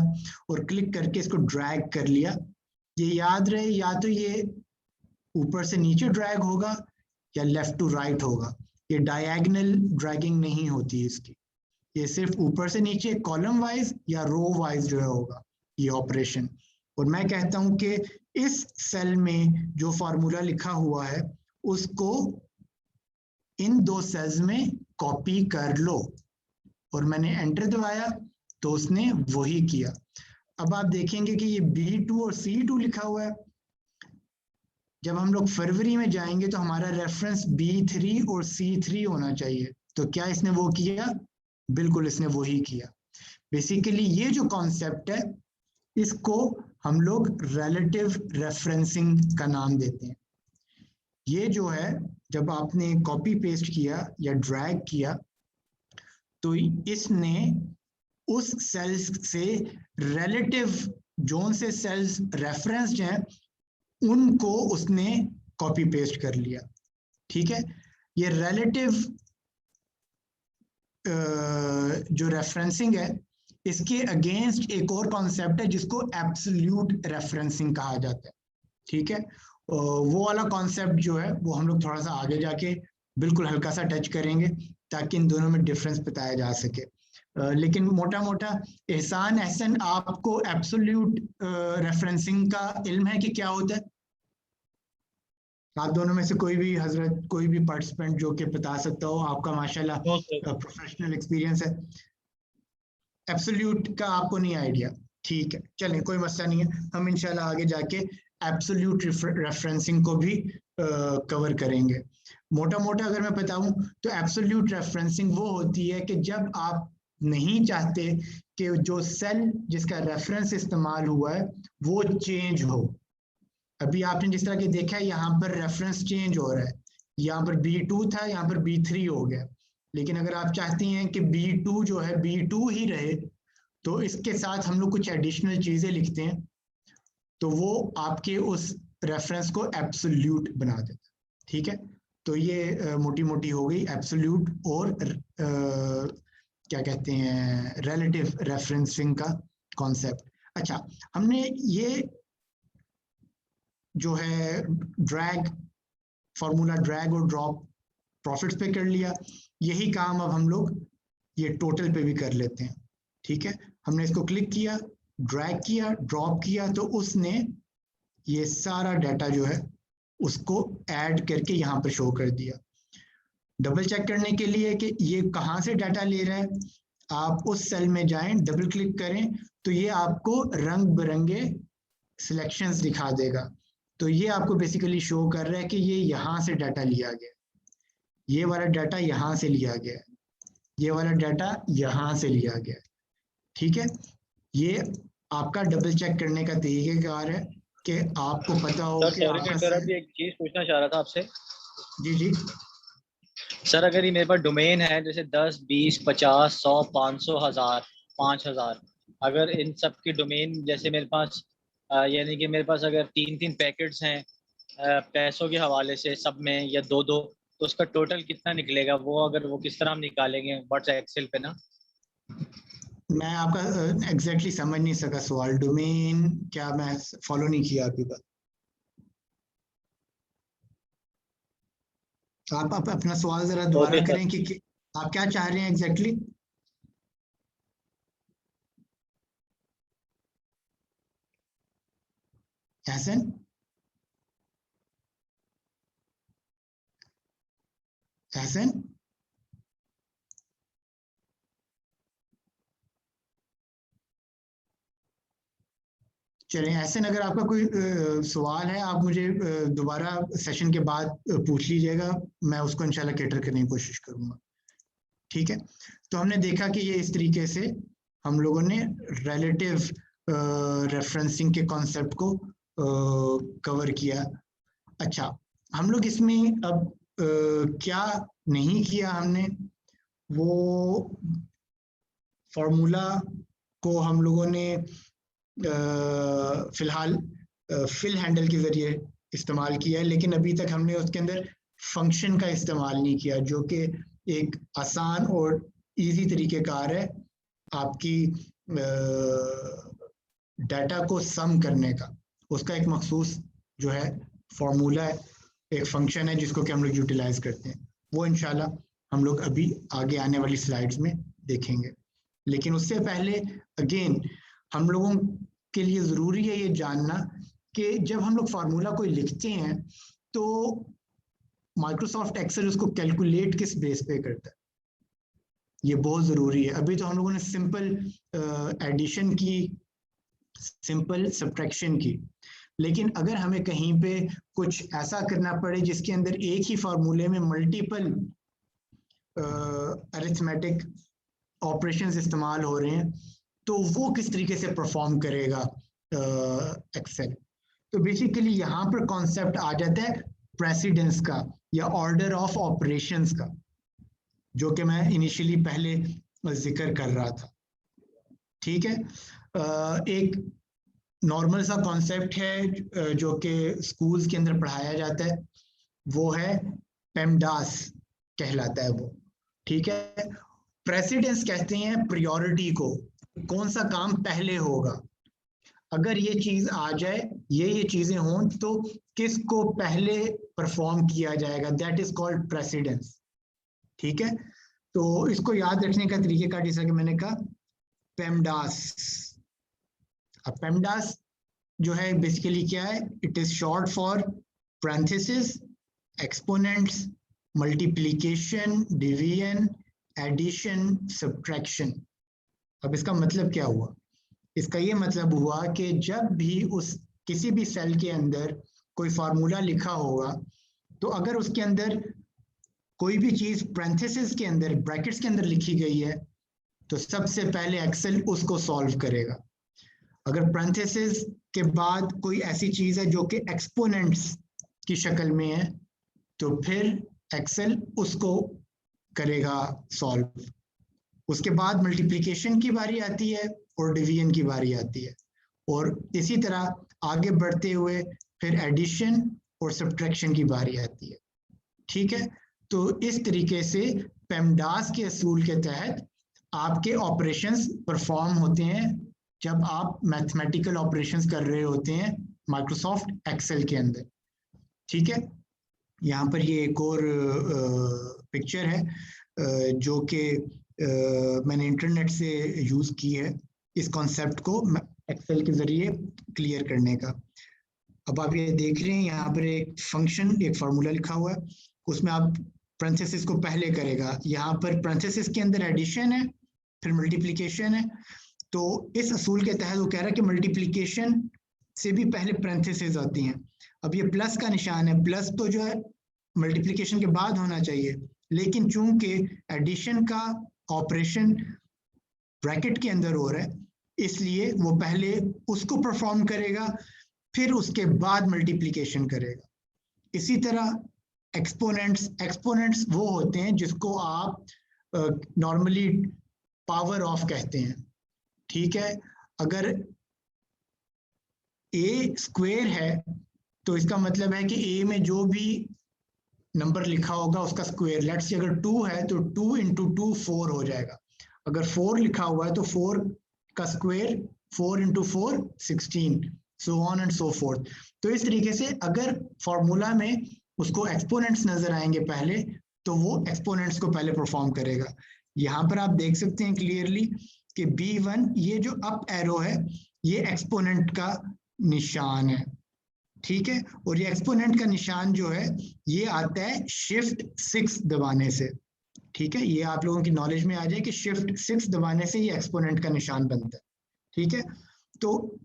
और क्लिक करके इसको ड्रैग कर लिया। ये याद रहे, या तो ये ऊपर से नीचे ड्रैग होगा या लेफ्ट टू राइट होगा। ये डायगोनल ड्रैगिंग नहीं होती इसकी, ये सिर्फ ऊपर से नीचे कॉलम वाइज या रो वाइज जो है होगा ये ऑपरेशन। और मैं कहता हूं कि इस सेल में जो फॉर्मूला लिखा हुआ है उसको इन दो सेल्स में कॉपी कर लो, और मैंने एंटर दबाया तो उसने वही किया। अब आप देखेंगे कि ये B2 और C2 लिखा हुआ है। जब हम लोग फरवरी में जाएंगे तो हमारा रेफरेंस B3 और C3 होना चाहिए। तो क्या इसने वो किया? बिल्कुल इसने वही किया। बेसिकली ये जो कॉन्सेप्ट है इसको हम लोग रिलेटिव रेफरेंसिंग का नाम देते हैं। ये जो है जब आपने कॉपी पेस्ट किया या ड्रैग किया तो इसने उस सेल्स से रिलेटिव जोन से सेल्स रेफरेंस्ड हैं उनको उसने कॉपी पेस्ट कर लिया, ठीक है। ये रिलेटिव जो रेफरेंसिंग है इसके अगेंस्ट एक और कॉन्सेप्ट है जिसको एब्सोल्यूट रेफरेंसिंग कहा जाता है, ठीक है। वो वाला कॉन्सेप्ट जो है वो हम लोग थोड़ा सा आगे जाके बिल्कुल हल्का सा टच करेंगे ताकि इन दोनों में डिफरेंस बताया जा सके। लेकिन मोटा मोटा एहसन आपको एब्सोल्यूट रेफरेंसिंग का इल्म है कि क्या होता है? आप दोनों में से कोई भी हजरत, कोई भी पार्टिसिपेंट जो कि बता सकता हो, आपका माशाल्लाह प्रोफेशनल एक्सपीरियंस है। एब्सोल्यूट का आपको नहीं आइडिया, ठीक है, चलें कोई मसला नहीं है, हम इंशाल्लाह आगे जाके एब्सोल्यूट रेफरेंसिंग को भी कवर करेंगे। मोटा मोटा अगर मैं बताऊं तो एब्सोल्यूट रेफरेंसिंग वो होती है कि जब आप नहीं चाहते कि जो सेल जिसका रेफरेंस इस्तेमाल हुआ है वो चेंज हो। अभी आपने जिस तरह के देखा है यहाँ पर रेफरेंस चेंज हो रहा है, यहाँ पर B2 था यहाँ पर B3 हो गया। लेकिन अगर आप चाहती हैं कि B2 जो है B2 ही रहे तो इसके साथ हम लोग कुछ एडिशनल चीजें लिखते हैं तो वो आपके उस रेफरेंस को एब्सोल्यूट बना देता, ठीक है। तो ये मोटी मोटी हो गई एब्सोल्यूट और क्या कहते हैं रिलेटिव रेफरेंसिंग का कॉन्सेप्ट। अच्छा, हमने ये जो है ड्रैग फॉर्मूला ड्रैग और ड्रॉप प्रॉफिट्स पे कर लिया, यही काम अब हम लोग ये टोटल पे भी कर लेते हैं, ठीक है। हमने इसको क्लिक किया, ड्रैग किया, ड्रॉप किया तो उसने ये सारा डाटा जो है उसको ऐड करके यहाँ पर शो कर दिया। डबल चेक करने के लिए कि ये कहाँ से डाटा ले रहा है, आप उस सेल में जाएं, डबल क्लिक करें तो ये आपको रंग बिरंगे सिलेक्शंस दिखा देगा। तो ये आपको बेसिकली शो कर रहा है कि ये यहाँ से डाटा लिया गया, ये वाला डाटा यहाँ से लिया गया, ये वाला डाटा यहाँ से लिया गया, ठीक है। ये आपका डबल चेक करने का तरीकेकार है कि आपको पता हो कि आपका सर, अभी एक चीज पूछना चाह रहा था आपसे। जी जी। सर अगर ये मेरे पास डोमेन है जैसे 10, 20, 50, 100, 500, 1000, 5000, अगर इन सब की डोमेन जैसे मेरे पास यानी कि मेरे पास अगर 3-3 पैकेट्स हैं पैसों के हवाले से सब में, या 2-2, तो उसका टोटल कितना निकलेगा वो, अगर वो किस तरह हम निकालेंगे व्हाट्सएप एक्सेल पे ना। मैं आपका एग्जैक्टली समझ नहीं सका सवाल। डोमेन क्या, मैं फॉलो नहीं किया आपकी बात। आप अपना सवाल जरा दोबारा ओके सर। करें कि आप क्या चाह रहे हैं एग्जैक्टली। एहसन, एहसन, चलें एहसन, अगर आपका कोई सवाल है आप मुझे दोबारा सेशन के बाद पूछ लीजिएगा, मैं उसको इंशाल्लाह कैटर करने की कोशिश करूंगा। ठीक है, तो हमने देखा कि ये इस तरीके से हम लोगों ने रिलेटिव रेफरेंसिंग के कॉन्सेप्ट को कवर किया। अच्छा, हम लोग इसमें अब क्या नहीं किया हमने, वो फॉर्मूला को हम लोगों ने फिलहाल फिल हैंडल के जरिए इस्तेमाल किया है, लेकिन अभी तक हमने उसके अंदर फंक्शन का इस्तेमाल नहीं किया, जो कि एक आसान और इजी तरीक़ेकार है आपकी डाटा को सम करने का। उसका एक मखसूस जो है फॉर्मूला है, एक फंक्शन है जिसको कि हम लोग यूटिलाइज करते हैं। वो इंशाल्लाह हम लोग अभी आगे आने वाली स्लाइड्स में देखेंगे। लेकिन उससे पहले अगेन हम लोगों के लिए ज़रूरी है ये जानना कि जब हम लोग फार्मूला कोई लिखते हैं तो माइक्रोसॉफ्ट एक्सेल उसको कैलकुलेट किस बेस पे करता है, ये बहुत ज़रूरी है। अभी तो हम लोगों ने सिंपल एडिशन की, सिंपल सब्ट्रैक्शन की, लेकिन अगर हमें कहीं पे कुछ ऐसा करना पड़े जिसके अंदर एक ही फार्मूले में मल्टीपल अरिथमेटिक ऑपरेशंस इस्तेमाल हो रहे हैं, तो वो किस तरीके से परफॉर्म करेगा एक्सेल। तो बेसिकली यहाँ पर कॉन्सेप्ट आ जाता है प्रेसिडेंस का या ऑर्डर ऑफ ऑपरेशंस का, जो कि मैं इनिशियली पहले जिक्र कर रहा था। ठीक है, एक नॉर्मल सा कॉन्सेप्ट है जो कि स्कूल्स के अंदर पढ़ाया जाता है, वो है पेमडास कहलाता है वो। ठीक है, प्रेसिडेंस कहते हैं प्रायोरिटी को, कौन सा काम पहले होगा। अगर ये चीज आ जाए, ये चीजें हों, तो किसको पहले परफॉर्म किया जाएगा, दैट इज कॉल्ड प्रेसिडेंस। ठीक है, तो इसको याद रखने का तरीका जैसा कि मैंने कहा पेमडास। अब पेमडास जो है बेसिकली क्या है, it is short for parenthesis, exponents, multiplication, division, addition, subtraction. अब इसका मतलब क्या हुआ, इसका ये मतलब हुआ कि जब भी उस किसी भी सेल के अंदर कोई फार्मूला लिखा होगा, तो अगर उसके अंदर कोई भी चीज पैरेंथेसिस के अंदर, ब्रैकेट्स के अंदर लिखी गई है, तो सबसे पहले एक्सेल उसको सॉल्व करेगा। अगर पैरेंथेसिस के बाद कोई ऐसी चीज है जो कि एक्सपोनेंट्स की शक्ल में है, तो फिर एक्सेल उसको करेगा सॉल्व। उसके बाद मल्टीप्लिकेशन की बारी आती है और डिवीजन की बारी आती है, और इसी तरह आगे बढ़ते हुए फिर एडिशन और सब्ट्रैक्शन की बारी आती है। ठीक है, तो इस तरीके से पेमडास के असूल के तहत आपके ऑपरेशंस परफॉर्म होते हैं जब आप मैथमेटिकल ऑपरेशंस कर रहे होते हैं माइक्रोसॉफ्ट एक्सेल के अंदर। ठीक है, यहाँ पर ये एक और पिक्चर है जो कि मैंने इंटरनेट से यूज़ की है इस कॉन्सेप्ट को एक्सेल के ज़रिए क्लियर करने का। अब आप ये देख रहे हैं यहाँ पर एक फंक्शन, एक फार्मूला लिखा हुआ है, उसमें आप पैरेंथेसिस को पहले करेगा। यहाँ पर पैरेंथेसिस के अंदर एडिशन है, फिर मल्टीप्लिकेशन है। तो इस असूल के तहत वो कह रहा है कि मल्टीप्लिकेशन से भी पहले पैरेंथेसिस आती हैं। अब ये प्लस का निशान है, प्लस तो जो है मल्टीप्लिकेशन के बाद होना चाहिए, लेकिन चूंकि एडिशन का ऑपरेशन ब्रैकेट के अंदर हो रहा है, इसलिए वो पहले उसको परफॉर्म करेगा, फिर उसके बाद मल्टीप्लिकेशन करेगा। इसी तरह एक्सपोनेंट्स वो होते हैं जिसको आप नॉर्मली पावर ऑफ कहते हैं, ठीक है। अगर ए स्क्वायर है तो इसका मतलब है कि ए में जो भी नंबर लिखा होगा उसका स्क्वायर, लेट्स से अगर 2 है तो 2 इंटू 2 4 हो जाएगा। अगर 4 लिखा हुआ है तो 4 का square 4 into 4 16, so on and so fourth. तो इस तरीके से अगर फॉर्मूला में उसको एक्सपोनेंट्स नजर आएंगे पहले, तो वो एक्सपोनेंट्स को पहले परफॉर्म करेगा। यहाँ पर आप देख सकते हैं क्लियरली कि B1 ये जो अप एरो है ये एक्सपोनेंट का निशान है, ठीक है। और ये एक्सपोनेंट का निशान जो है ये आता है शिफ्ट 6 दबाने से, ठीक है। ये आप लोगों की नॉलेज में आ जाए कि शिफ्ट 6 दबाने से ये एक्सपोनेंट का निशान बनता है, ठीक है। तो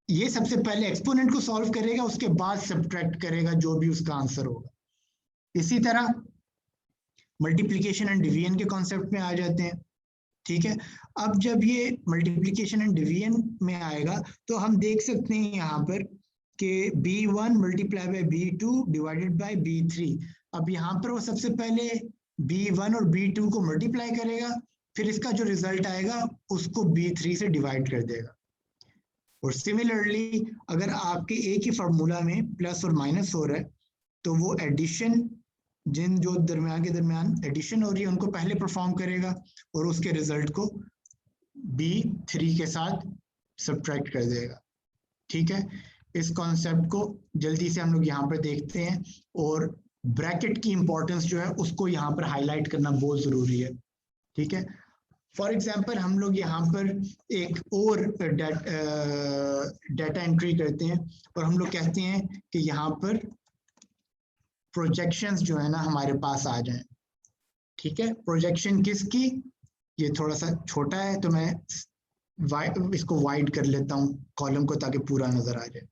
ये सबसे पहले एक्सपोनेंट को सॉल्व करेगा, उसके बाद सब्ट्रैक्ट करेगा जो भी उसका आंसर होगा। इसी तरह मल्टीप्लिकेशन एंड डिवीजन के कॉन्सेप्ट में आ जाते हैं, ठीक है। अब जब ये मल्टीप्लिकेशन एंड डिवीजन में आएगा तो हम देख सकते हैं यहाँ पर कि B1 multiply by B2 divided by B3। अब यहाँ पर वो सबसे पहले B1 और B2 को मल्टीप्लाई करेगा, फिर इसका जो रिजल्ट आएगा उसको B3 से डिवाइड कर देगा। और सिमिलरली अगर आपके एक ही फार्मूला में प्लस और माइनस हो रहा है तो वो एडिशन, जिन जो दरमियान के दरमियान एडिशन हो रही है उनको पहले परफॉर्म करेगा और उसके रिजल्ट को B3 के साथ सब्ट्रैक्ट कर देगा, ठीक है। इस कॉन्सेप्ट को जल्दी से हम लोग यहाँ पर देखते हैं और ब्रैकेट की इंपॉर्टेंस जो है उसको यहाँ पर हाईलाइट करना बहुत जरूरी है, ठीक है। फॉर एग्जाम्पल हम लोग यहाँ पर एक और डाटा एंट्री करते हैं और हम लोग कहते हैं कि यहाँ पर प्रोजेक्शंस जो है ना हमारे पास आ जाएं, ठीक है। प्रोजेक्शन किसकी, ये थोड़ा सा छोटा है तो मैं इसको वाइड कर लेता हूँ कॉलम को ताकि पूरा नजर आ जाए।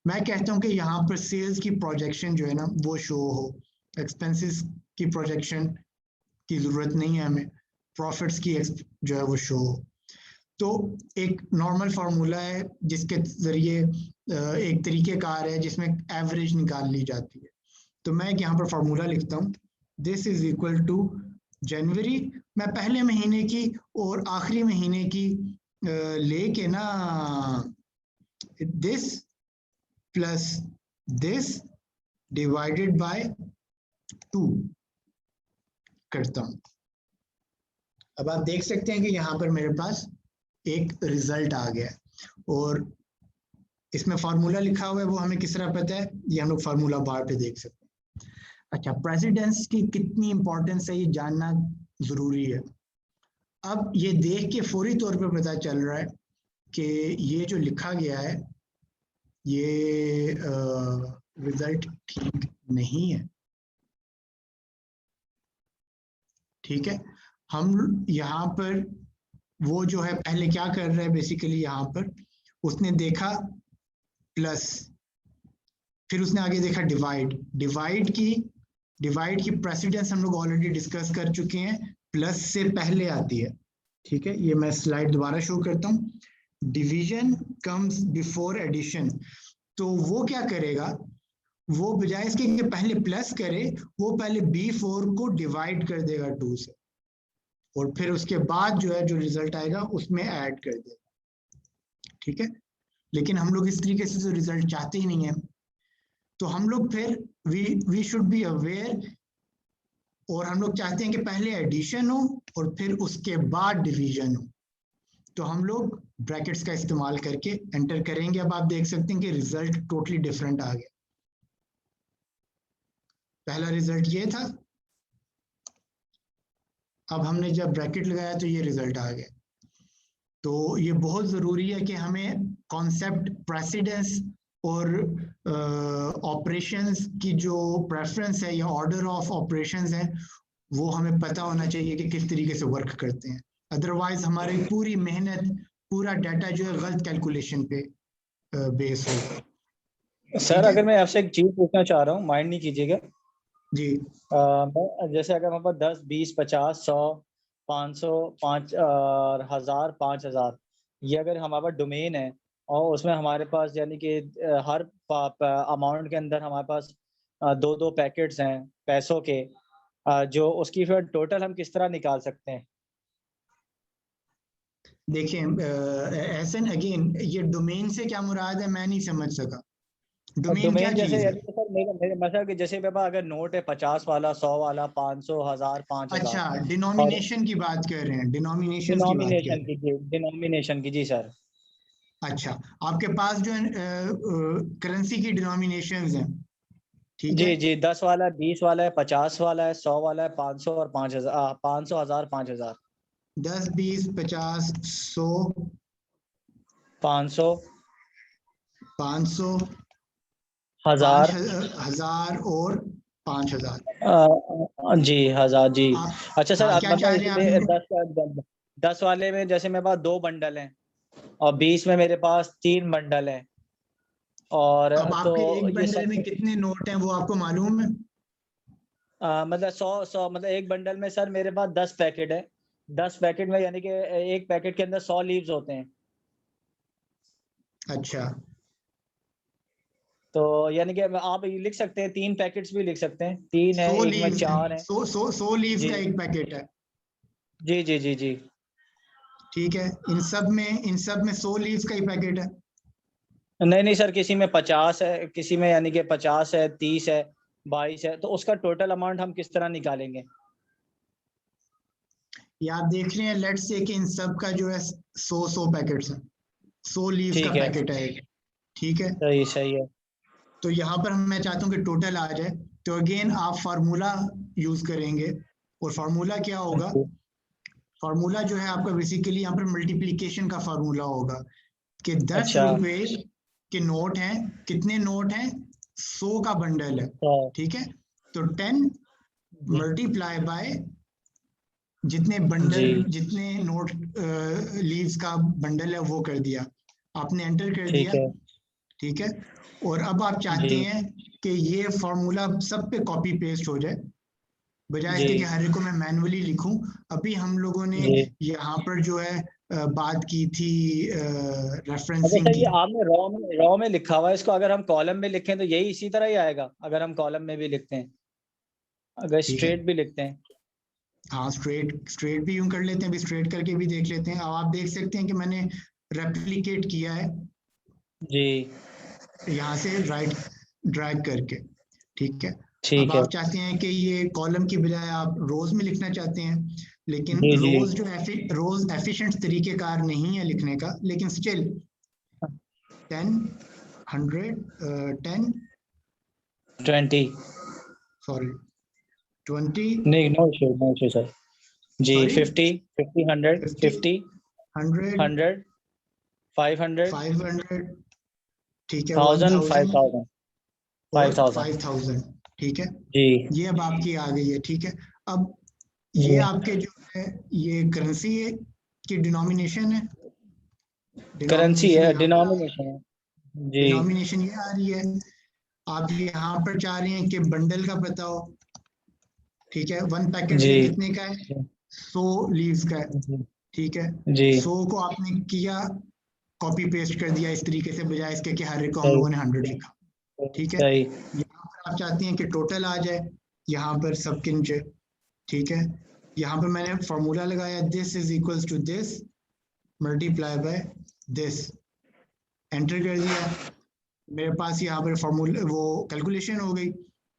मैं कहता हूँ कि यहाँ पर सेल्स की प्रोजेक्शन जो है ना वो शो हो, एक्सपेंसेस की प्रोजेक्शन की जरूरत नहीं है हमें, प्रॉफिट्स की जो है वो शो हो। तो एक नॉर्मल फार्मूला है जिसके जरिए एक तरीकेकार है जिसमें एवरेज निकाल ली जाती है। तो मैं यहाँ पर फार्मूला लिखता हूँ, दिस इज इक्वल टू जनवरी, मैं पहले महीने की और आखिरी महीने की लेके ना this plus this divided by 2 करता हूँ। अब आप देख सकते हैं कि यहाँ पर मेरे पास एक रिजल्ट आ गया है और इसमें फार्मूला लिखा हुआ है, वो हमें किस तरह पता है, ये हम लोग फार्मूला बार पे देख सकते हैं। अच्छा, प्रेसिडेंस की कितनी इंपॉर्टेंस है ये जानना जरूरी है। अब ये देख के फौरी तौर पे पता चल रहा है कि ये जो लिखा गया है ये रिजल्ट ठीक नहीं है, ठीक है। हम यहाँ पर वो जो है पहले क्या कर रहा है, बेसिकली यहाँ पर उसने देखा प्लस, फिर उसने आगे देखा डिवाइड की प्रेसिडेंस हम लोग ऑलरेडी डिस्कस कर चुके हैं, प्लस से पहले आती है, ठीक है। ये मैं स्लाइड दोबारा शो करता हूँ, डिवीजन कम्स बिफोर एडिशन। तो वो क्या करेगा, वो बजाय इसके कि पहले प्लस करे, वो पहले B4 को डिवाइड कर देगा 2 से और फिर उसके बाद जो है जो रिजल्ट आएगा उसमें ऐड कर देगा, ठीक है। लेकिन हम लोग इस तरीके से तो रिजल्ट चाहते ही नहीं है, तो हम लोग फिर वी शुड बी अवेयर, और हम लोग चाहते हैं कि पहले एडिशन हो और फिर उसके बाद डिवीजन हो। तो हम लोग ब्रैकेट्स का इस्तेमाल करके एंटर करेंगे। अब आप देख सकते हैं कि रिजल्ट टोटली डिफरेंट आ गया। पहला रिजल्ट ये था, अब हमने जब ब्रैकेट लगाया तो ये रिजल्ट आ गया। तो ये बहुत ज़रूरी है कि हमें कॉन्सेप्ट प्रेसिडेंस और ऑपरेशंस की जो प्रेफरेंस है या ऑर्डर ऑफ ऑपरेशंस है वो हमें पता होना चाहिए कि किस तरीके से वर्क करते हैं, अदरवाइज हमारी पूरी मेहनत, पूरा डाटा जो है गलत कैलकुलेशन पे बेस होगा। सर अगर मैं आपसे एक चीज पूछना चाह रहा हूँ, माइंड नहीं कीजिएगा जी। जैसे अगर हमारे पास 10, 20, 50, 100, 500, 1000, 5000, ये अगर हमारे पास डोमेन है और उसमें हमारे पास यानी कि हर अमाउंट के अंदर हमारे पास दो दो पैकेट्स हैं पैसों के, जो उसकी फिर टोटल हम किस तरह निकाल सकते हैं? देखिए एहसन, अगेन ये डोमेन से क्या मुराद है मैं नहीं समझ सका। डोमेन क्या डोमेन जैसे चीज है? यानी कि सर मेरे मतलब कि जैसे मेरे पास अगर नोट है 50 वाला, 100 वाला, 500, 1000, 5000, अच्छा, और डिनोमिनेशन की बात कर रहे हैं, डिनोमिनेशन की बात कर रहे डिनोमिनेशन की, जी डिनोमिनेशन की, जी सर। हैं। अच्छा, आपके पास जो करेंसी की डिनोमिनेशंस हैं, ठीक है। जी जी, 10 वाला है, 20 वाला है, 50 वाला है, 100 वाला है, 500 और 5000, 500, 1000, 5000, 10, 20, 50, 100, 500, 500, 1000, 5000 और 5000। जी 1000 जी। आप अच्छा सर, हाँ, अब क्या चाह मतलब रहे हैं आप इसमें नोट? 10 वाले में जैसे मेरे पास 2 बंडल हैं और 20 में मेरे पास 3 बंडल हैं, और अब तो आपके एक ये बंडल में सब कितने नोट हैं वो आपको मालूम है? मतलब 100 मतलब एक बंडल में सर मेरे पास 10 पैकेट है। 10 पैकेट में यानी कि एक पैकेट के अंदर 100 लीव्स होते हैं। अच्छा, तो यानी कि आप ये लिख सकते हैं, 3 पैकेट्स भी लिख सकते हैं, 3 है, 100 एक में लीव्स हैं, 4 है। 100 लीव्स जी का एक पैकेट है। जी जी जी जी। ठीक है, इन सब में 100 लीव्स का ही पैकेट है। नहीं नहीं सर, किसी में 50 है, किसी में यानी कि 50 है, 30 है, 22 है, तो उसका टोटल अमाउंट हम किस तरह निकालेंगे? ये आप देख रहे हैं, लेट्स से कि इन सब का जो है 100 पैकेट्स हैं, 100 लीव्स का ठीक है, पैकेट है एक। ठीक है, सही सही है। तो यहाँ पर मैं चाहता हूँ कि टोटल आ जाए। तो अगेन आप फार्मूला यूज करेंगे, और फार्मूला क्या होगा? जी, फार्मूला जो है आपका बेसिकली यहाँ पर मल्टीप्लिकेशन का फार्मूला होगा कि 10 अच्छा, रुपए के नोट हैं। कितने नोट हैं? 100 का बंडल है। तो ठीक है, तो 10 जी मल्टीप्लाई बाय जितने जी बंडल, जितने नोट लीव्स का बंडल है वो कर दिया, आपने एंटर कर ठीक दिया। है। ठीक है, और अब आप चाहते जी हैं कि ये फॉर्मूला सब पे कॉपी पेस्ट हो जाए, बजाय जी इसके कि हर एक को मैं मैनुअली लिखूं। अभी हम लोगों ने जी। यहाँ पर जो है बात की थी अच्छा रेफरेंसिंग सर, की। ये आपने रॉ में लिखा हुआ है, इसको अगर हम कॉलम में लिखें तो यही इसी तरह ही आएगा, अगर हम कॉलम में भी लिखते हैं, अगर ठीक है, स्ट्रेट भी लिखते हैं? हाँ, स्ट्रेट स्ट्रेट भी यूं कर लेते हैं, अभी स्ट्रेट करके भी देख लेते हैं। अब आप देख सकते हैं कि मैंने रेप्लिकेट किया है जी यहाँ से राइट ड्रैग करके। ठीक है, अब ठीक है। आप चाहते हैं कि ये कॉलम की बजाय आप रोज में लिखना चाहते हैं, लेकिन जी जी। रोज जो रोज एफिशिएंट तरीकेकार नहीं है लिखने का, लेकिन स्टिल 10, 100, 10, 20, सॉरी 20, नहीं no issue, no issue sir. जी, सॉरी 50, 50, 100, 50, 50, 100, 100, 500, 500, ठीक है, 1000, 1000 5000, और 5000। 5000। ठीक है, जी ये अब आपकी आ गई है। ठीक है, अब ये जी। आपके जो है ये करेंसी है की डिनोमिनेशन है। करेंसी डिनोमिनेशन है, यहाँ पर आ डिनोमिनेशन है। जी डिनोमिनेशन ये आ रही है। आप यहाँ पर चाह रहे हैं कि बंडल का पता हो। ठीक है, वन पैकेट जी जो है कितने का है? 100 लीव्स का है। जी ठीक है, जी। 100 को आपने किया कॉपी पेस्ट कर दिया इस तरीके से, बजाय इसके कि हर एक को हम सही लोगों ने 100 लिखा। ठीक है, सही। यहाँ पर आप चाहते हैं कि टोटल आ जाए यहाँ पर सबके नीचे। ठीक है, यहाँ पर मैंने फॉर्मूला लगाया, this is equals to this multiply by this, enter कर दिया। मेरे पास यहाँ पर फॉर्मूला वो कैलकुलेशन हो गई।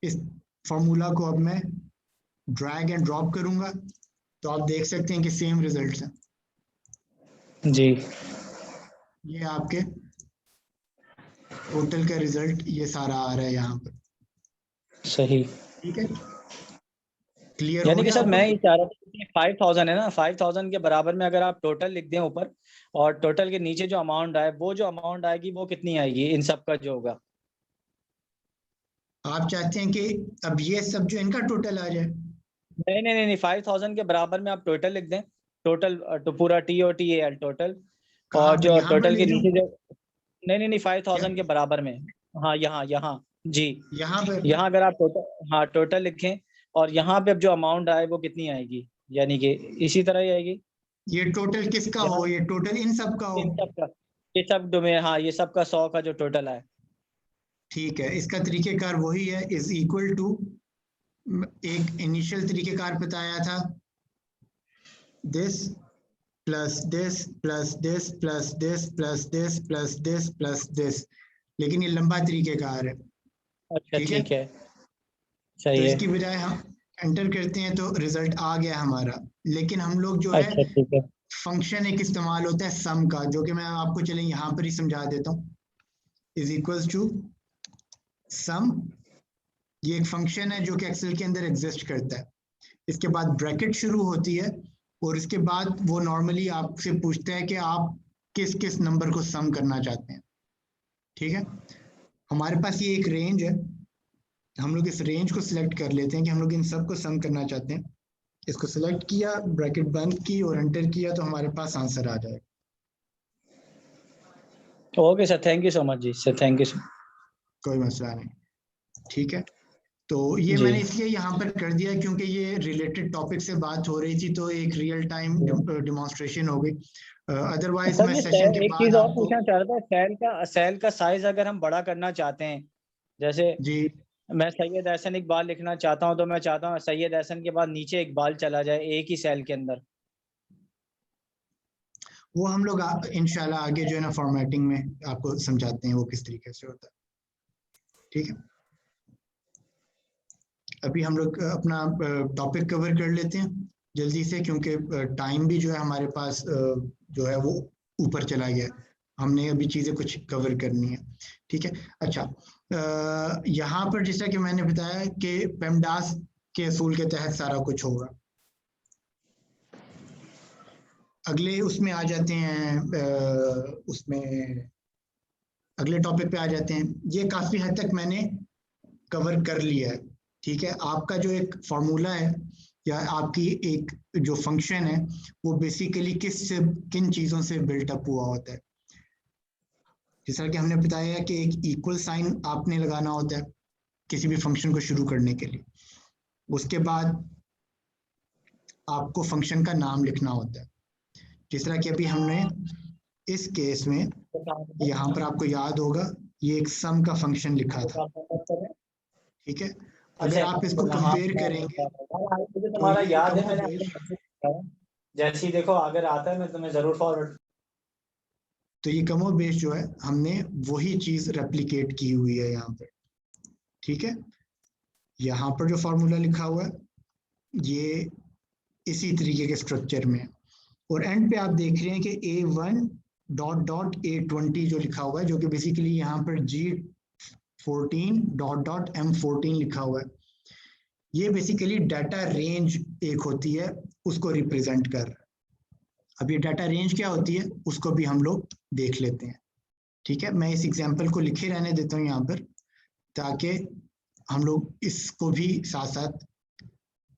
इस फॉर्मूला को अब मैं ड्रैग एंड ड्रॉप करूंगा, तो आप देख सकते हैं कि सेम रिजल्ट्स हैं। जी ये आपके टोटल का रिजल्ट ये सारा आ रहा है यहाँ पर। सही। ठीक है, क्लियर हो यानी कि गया सर आपको? मैं ये चाह रहा था कि 5000 है ना, 5000 के बराबर में अगर आप टोटल लिख दें ऊपर, और टोटल के नीचे जो अमाउंट आए, वो जो अमाउंट आएगी वो कितनी आएगी इन सब का जो होगा? आप चाहते हैं कि अब ये सब जो इनका टोटल आ जाए? नहीं नहीं नहीं नहीं, 5000 के बराबर में आप टोटल लिख दें, टोटल तो पूरा TOTAL टोटल, कहाँ और पर, जो यहाँ पर टोटल के लिख दूं? नीचे जो, नहीं नहीं नहीं, क्या 5000 के बराबर में। हाँ यहाँ यहाँ जी। यहाँ पर? यहाँ अगर आप टोटल, हाँ टोटल लिखें, और यहाँ पे अब जो अमाउंट आए वो कितनी आएगी, यानी कि इसी तरह ही आएगी। ये टोटल किसका यहाँ हो? ये टोटल इन सब का हो? इन सब का, ये सब डोमेन, हाँ ये सब का 100 का जो टोटल आए। ठीक है, इसका तरीकेकार वही है, इज इक्वल टू, एक इनिशियल तरीकेकार बताया था, this plus this plus this plus this plus this plus this plus this, लेकिन ये लंबा तरीकेकार है। अच्छा ठीक है, ठीक है, तो सही है। इसकी बजाय हम एंटर करते हैं तो रिजल्ट आ गया हमारा, लेकिन हम लोग जो है अच्छा ठीक है, फंक्शन एक इस्तेमाल होता है सम का, जो कि मैं आपको चले यहाँ पर ही समझा देता हूँ, इज इक्वल्स टू सम। ये एक फंक्शन है जो कि एक्सेल के अंदर एग्जिस्ट करता है। इसके बाद ब्रैकेट शुरू होती है और इसके बाद वो नॉर्मली आपसे पूछता है कि आप किस किस नंबर को सम करना चाहते हैं। ठीक है, हमारे पास ये एक रेंज है, हम लोग इस रेंज को सिलेक्ट कर लेते हैं कि हम लोग इन सब को सम करना चाहते हैं। इसको सिलेक्ट किया, ब्रैकेट बंद की और एंटर किया तो हमारे पास आंसर आ जाएगा। Okay sir, thank you so much जी सर, थैंक यू सर। कोई मसला नहीं। ठीक है, तो ये जी मैंने इसलिए यहाँ पर कर दिया क्योंकि ये रिलेटेड टॉपिक से बात हो रही थी, तो एक रियल टाइम डिमॉन्स्ट्रेशन हो गई। अदरवाइज सर मैं ये सेशन के एक बाद चीज और आपको, पूछना चाह रहा था, सेल का साइज अगर हम बड़ा करना चाहते हैं, जैसे जी मैं सैयद एहसन इकबाल लिखना चाहता हूँ, तो मैं चाहता हूँ सैयद एहसन के बाद नीचे इकबाल चला जाए एक ही सेल के अंदर। वो हम लोग इंशाल्लाह आगे जो है ना फॉर्मेटिंग में आपको समझाते हैं वो किस तरीके से होता है। ठीक है, अभी हम लोग अपना टॉपिक कवर कर लेते हैं जल्दी से, क्योंकि टाइम भी जो है हमारे पास जो है वो ऊपर चला गया, हमने अभी चीज़ें कुछ कवर करनी है। ठीक है, अच्छा, यहाँ पर जैसा कि मैंने बताया कि पेमडास के असूल के तहत सारा कुछ होगा। अगले उसमें आ जाते हैं, उसमें अगले टॉपिक पे आ जाते हैं। ये काफ़ी हद तक मैंने कवर कर लिया है। ठीक है, आपका जो एक फॉर्मूला है या आपकी एक जो फंक्शन है वो बेसिकली किन चीज़ों से बिल्टअप हुआ होता है। जैसा कि हमने बताया कि एक इक्वल साइन आपने लगाना होता है किसी भी फंक्शन को शुरू करने के लिए। उसके बाद आपको फंक्शन का नाम लिखना होता है, जिस तरह कि अभी हमने इस केस में यहाँ पर आपको याद होगा ये एक सम का फंक्शन लिखा था। ठीक है, अगर अच्छा, आप इसको कंपेयर करेंगे मुझे तो तुम्हारा ये याद है, मैंने कमोबेश, आपको मैसेज किया है। जैसे ही देखो अगर आता है मैं तुम्हें जरूर फॉरवर्ड। तो ये कमोबेश जो है हमने वही चीज रेप्लिकेट की हुई है यहाँ पर। ठीक है, यहाँ पर जो फॉर्मूला लिखा हुआ है ये इसी तरीके के स्ट्रक्चर में है, और एंड पे आप देख रहे हैं कि A1 डॉट डॉट A20 जो लिखा हुआ है, जो कि बेसिकली यहाँ पर G14 डॉट डॉट M14 लिखा हुआ है। ये बेसिकली डाटा रेंज एक होती है, उसको रिप्रेजेंट कर रहा है। अब ये डाटा रेंज क्या होती है उसको भी हम लोग देख लेते हैं। ठीक है, मैं इस एग्जाम्पल को लिखे रहने देता हूँ यहाँ पर, ताकि हम लोग इसको भी साथ साथ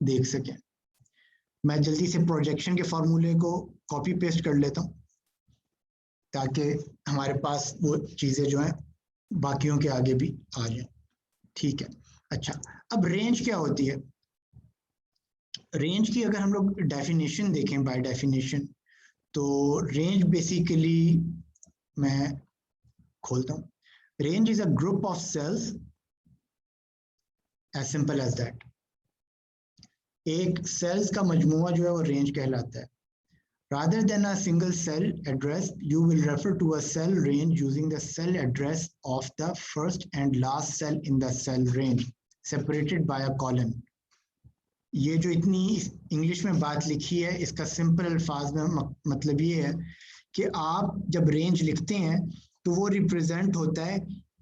देख सकें। मैं जल्दी से प्रोजेक्शन के फॉर्मूले को कॉपी पेस्ट कर लेता हूँ ताकि हमारे पास वो चीज़ें जो हैं बाकियों के आगे भी आ जाएं। ठीक है, अच्छा, अब रेंज क्या होती है। रेंज की अगर हम लोग डेफिनेशन देखें बाय डेफिनेशन, तो रेंज बेसिकली, मैं खोलता हूँ, range is a group of cells, as simple as that. एक सेल्स का मजमुआ जो है वो रेंज कहलाता है। Rather than a single cell address, you will refer to a cell range using the cell address of the first and last cell in the cell range, separated by a colon. ये जो इतनी English में बात लिखी है, इसका simple अल्फाज में मतलब ये है कि आप जब रेंज लिखते हैं तो वो रिप्रेजेंट होता है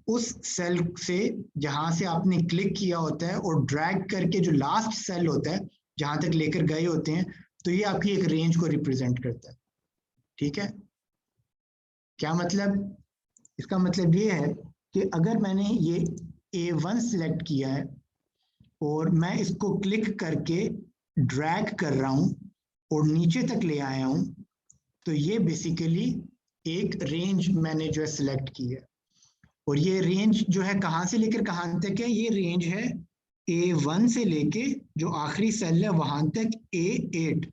उस सेल से जहां से आपने क्लिक किया होता है, और ड्रैग करके जो लास्ट सेल होता है जहां तक लेकर गए होते हैं, तो ये आपकी एक रेंज को रिप्रेजेंट करता है। ठीक है, क्या मतलब, इसका मतलब ये है कि अगर मैंने ये A1 सिलेक्ट किया है और मैं इसको क्लिक करके ड्रैग कर रहा हूं और नीचे तक ले आया हूं, तो ये बेसिकली एक रेंज मैंने जो है सिलेक्ट की है। और ये रेंज जो है कहां से लेकर कहां तक है, ये रेंज है A1 से लेके जो आखिरी सेल है वहां तक A8।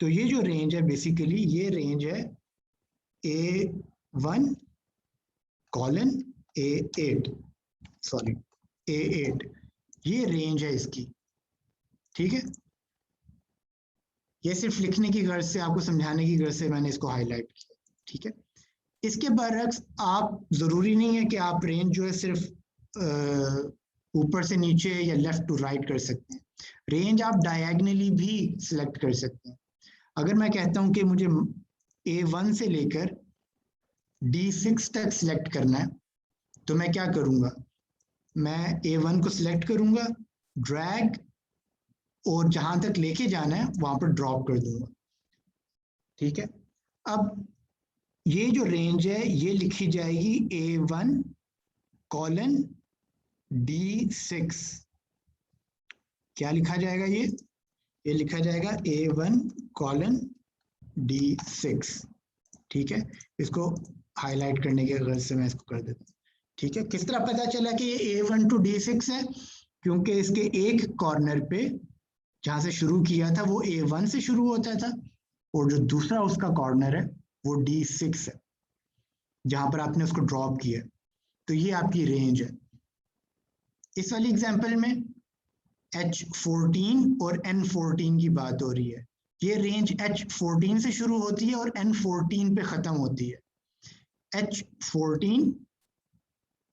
तो ये जो रेंज है बेसिकली ये रेंज है A1 colon A8। Sorry A8, ये रेंज है इसकी, ठीक है। ये सिर्फ लिखने की गर्ज से, आपको समझाने की गर्ज से मैंने इसको हाईलाइट किया, ठीक है। इसके बरक्स आप जरूरी नहीं है कि आप रेंज जो है सिर्फ ऊपर से नीचे या लेफ्ट टू राइट कर सकते हैं, रेंज आप डायगोनली भी सिलेक्ट कर सकते हैं। अगर मैं कहता हूं कि मुझे A1 से लेकर D6 तक सिलेक्ट करना है, तो मैं क्या करूंगा, मैं A1 को सिलेक्ट करूंगा, ड्रैग, और जहां तक लेके जाना है वहां पर ड्रॉप कर दूंगा, ठीक है। अब ये जो रेंज है ये लिखी जाएगी A1 कॉलन D6। क्या लिखा जाएगा, ये लिखा जाएगा A1 कॉलन D6, ठीक है। इसको हाईलाइट करने की गर्ज से मैं इसको कर देता हूँ, ठीक है। किस तरह पता चला कि ये A1 to D6 है, क्योंकि इसके एक कॉर्नर पे जहां से शुरू किया था वो A1 से शुरू होता था, और जो दूसरा उसका कॉर्नर है वो D6 है, जहां पर आपने उसको ड्रॉप किया। तो ये आपकी रेंज है। इस वाली एग्जांपल में H14 और N14 की बात हो रही है। ये रेंज H14 से शुरू होती है और N14 पे खत्म होती है। H14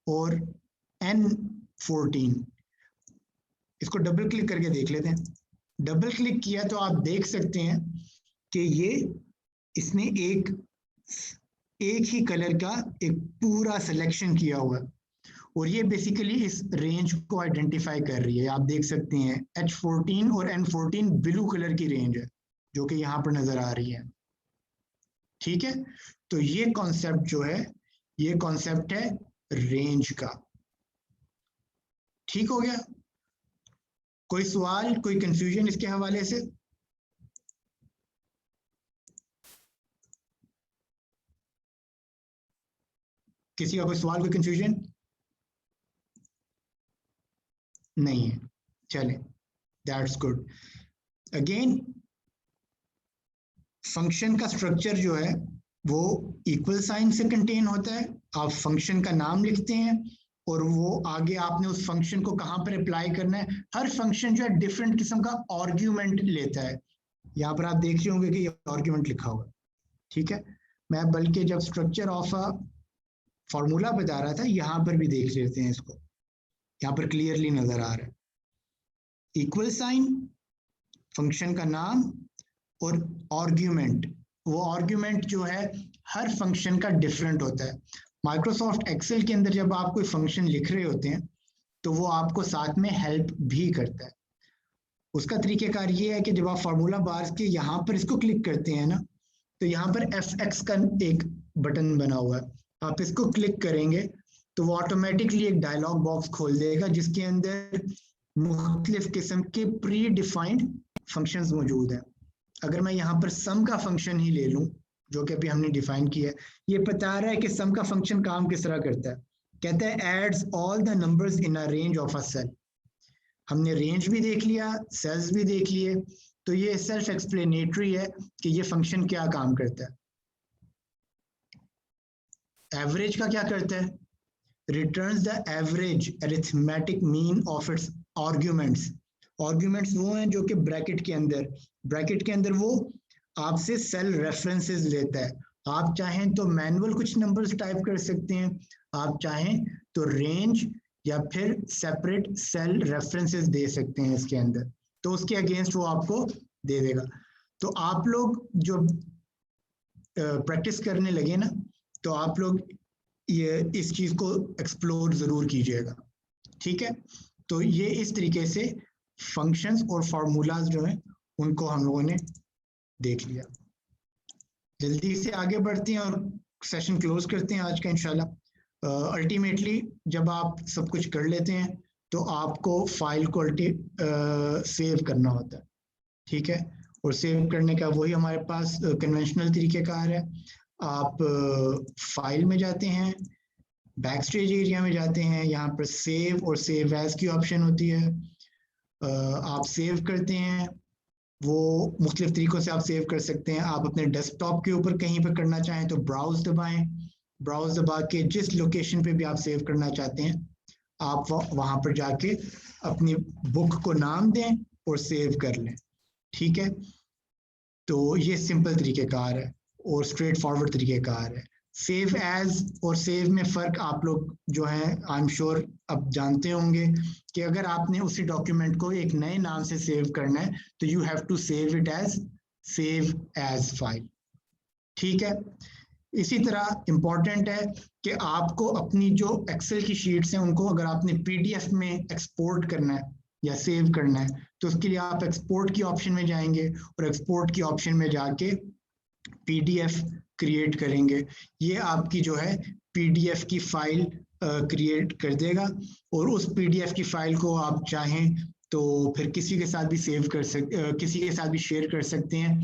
और N14, इसको डबल क्लिक करके देख लेते हैं। डबल क्लिक किया तो आप देख सकते हैं कि ये इसने एक ही कलर का एक पूरा सिलेक्शन किया हुआ है, और ये बेसिकली इस रेंज को आइडेंटिफाई कर रही है। आप देख सकते हैं H14 और N14 ब्लू कलर की रेंज है जो कि यहाँ पर नजर आ रही है, ठीक है। तो ये कॉन्सेप्ट जो है, ये कॉन्सेप्ट है रेंज का, ठीक हो गया। कोई सवाल, कोई कंफ्यूजन इसके हवाले से? किसी का कोई सवाल, कोई कंफ्यूजन? नहीं है, चले, दैट्स गुड। अगेन फंक्शन का स्ट्रक्चर जो है वो इक्वल साइन से कंटेन होता है। आप फंक्शन का नाम लिखते हैं और वो आगे आपने उस फंक्शन को कहाँ पर अप्लाई करना है। हर फंक्शन जो है डिफरेंट किस्म का आर्ग्यूमेंट लेता है। यहाँ पर आप देख रहे होंगे कि ये आर्ग्यूमेंट लिखा हुआ है, ठीक है। मैं बल्कि जब स्ट्रक्चर ऑफ अ फॉर्मूला बता रहा था, यहाँ पर भी देख लेते हैं इसको, यहाँ पर क्लियरली नजर आ रहा है। इक्वल साइन, फंक्शन का नाम और आर्ग्यूमेंट। वो आर्ग्यूमेंट जो है हर फंक्शन का डिफरेंट होता है। माइक्रोसॉफ्ट एक्सेल के अंदर जब आप कोई फंक्शन लिख रहे होते हैं तो वो आपको साथ में हेल्प भी करता है। उसका तरीकेकार ये है कि जब आप फार्मूला बार्स के यहाँ पर इसको क्लिक करते हैं ना, तो यहाँ पर FX का एक बटन बना हुआ है, आप इसको क्लिक करेंगे तो वो ऑटोमेटिकली एक डायलॉग बॉक्स खोल देगा जिसके अंदर मुख्तलिफ किस्म के प्री डिफाइंड फंक्शंस मौजूद हैं। अगर मैं यहाँ पर सम का फंक्शन ही ले लूँ जो कि अभी हमने डिफाइन किया है, ये बता रहा है कि सम का फंक्शन काम किस तरह करता है। कहता है adds all the numbers in a range of a cell. हमने रेंज भी देख लिया, सेल्स भी देख लिए, तो ये सेल्फ एक्सप्लेनेटरी है कि ये फंक्शन क्या काम करता है। एवरेज का क्या करता है? Returns the average arithmetic mean of its arguments. Arguments वो हैं जो कि ब्रैकेट के अंदर वो आपसे सेल रेफरेंसेस लेता है। आप चाहें तो मैनुअल कुछ नंबर्स टाइप कर सकते हैं, आप चाहें तो रेंज या फिर सेपरेट सेल रेफरेंसेस दे सकते हैं इसके अंदर, तो उसके अगेंस्ट वो आपको दे देगा। तो आप लोग जो प्रैक्टिस करने लगे ना, तो आप लोग ये इस चीज को एक्सप्लोर जरूर कीजिएगा, ठीक है। तो ये इस तरीके से फंक्शंस और फार्मूलाज जो हैं उनको हम लोगों ने देख लिया। जल्दी से आगे बढ़ते हैं और सेशन क्लोज करते हैं आज का इंशाल्लाह। अल्टीमेटली जब आप सब कुछ कर लेते हैं तो आपको फाइल को सेव करना होता है, ठीक है। और सेव करने का वही हमारे पास कन्वेंशनल तरीक़ेकार है। आप फाइल में जाते हैं, बैक स्टेज एरिया में जाते हैं, यहाँ पर सेव और सेव एज की ऑप्शन होती है। आप सेव करते हैं, वो मुख्तलिफ तरीक़ों से आप सेव कर सकते हैं। आप अपने डेस्कटॉप के ऊपर कहीं पर करना चाहें तो ब्राउज दबाएं, ब्राउज दबा के जिस लोकेशन पे भी आप सेव करना चाहते हैं आप वहां पर जाके अपनी बुक को नाम दें और सेव कर लें। ठीक है, तो ये सिंपल तरीक़ेकार है और स्ट्रेट फॉरवर्ड तरीक़ेकार है। सेव एज और सेव में फ़र्क आप लोग जो है आई एम श्योर अब जानते होंगे कि अगर आपने उसी डॉक्यूमेंट को एक नए नाम से सेव करना है तो you have to save it as save as file. ठीक है, इसी तरह इम्पॉर्टेंट है कि आपको अपनी जो एक्सेल की शीट्स हैं उनको अगर आपने पीडीएफ में एक्सपोर्ट करना है या सेव करना है तो उसके लिए आप एक्सपोर्ट की ऑप्शन में जाएंगे और एक्सपोर्ट की ऑप्शन में जाके पीडीएफ क्रिएट करेंगे। ये आपकी जो है पीडीएफ की फाइल क्रिएट कर देगा और उस पीडीएफ की फाइल को आप चाहें तो फिर किसी के साथ भी सेव कर किसी के साथ भी शेयर कर सकते हैं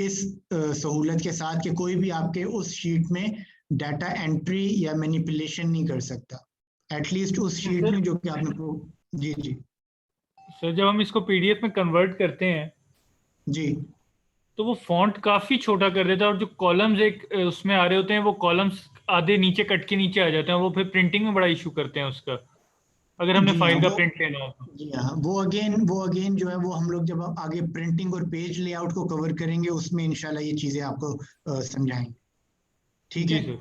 इस सहूलत के साथ कि कोई भी आपके उस शीट में डाटा एंट्री या मैनिपुलेशन नहीं कर सकता, एटलीस्ट उस शीट में जो कि आपने। जी जी सर, जब हम इसको पीडीएफ में कन्वर्ट करते हैं जी, तो वो फॉन्ट काफी छोटा कर देता है और जो कॉलम्स एक उसमें आ रहे होते हैं वो कॉलम्स आधे नीचे कट के नीचे आ जाते हैं, वो फिर प्रिंटिंग में बड़ा इशू करते हैं उसका, अगर हमने फाइल का प्रिंट लेना हो तो। जी हाँ, वो अगेन जो है वो हम लोग जब आगे प्रिंटिंग और पेज लेआउट को कवर करेंगे उसमें इंशाल्लाह ये चीजें आपको समझाएंगे। ठीक है,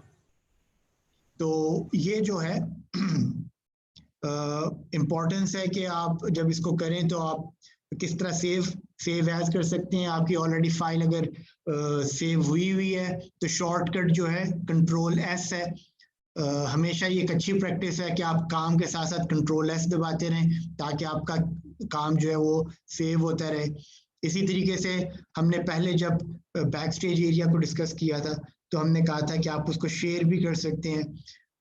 तो ये जो है इम्पोर्टेंस है कि आप जब इसको करें तो आप किस तरह सेव एज कर सकते हैं। आपकी ऑलरेडी फाइल अगर सेव हुई है तो शॉर्टकट जो है कंट्रोल एस है। हमेशा ये एक अच्छी प्रैक्टिस है कि आप काम के साथ साथ कंट्रोल एस दबाते रहें ताकि आपका काम जो है वो सेव होता रहे। इसी तरीके से हमने पहले जब बैक स्टेज एरिया को डिस्कस किया था तो हमने कहा था कि आप उसको शेयर भी कर सकते हैं।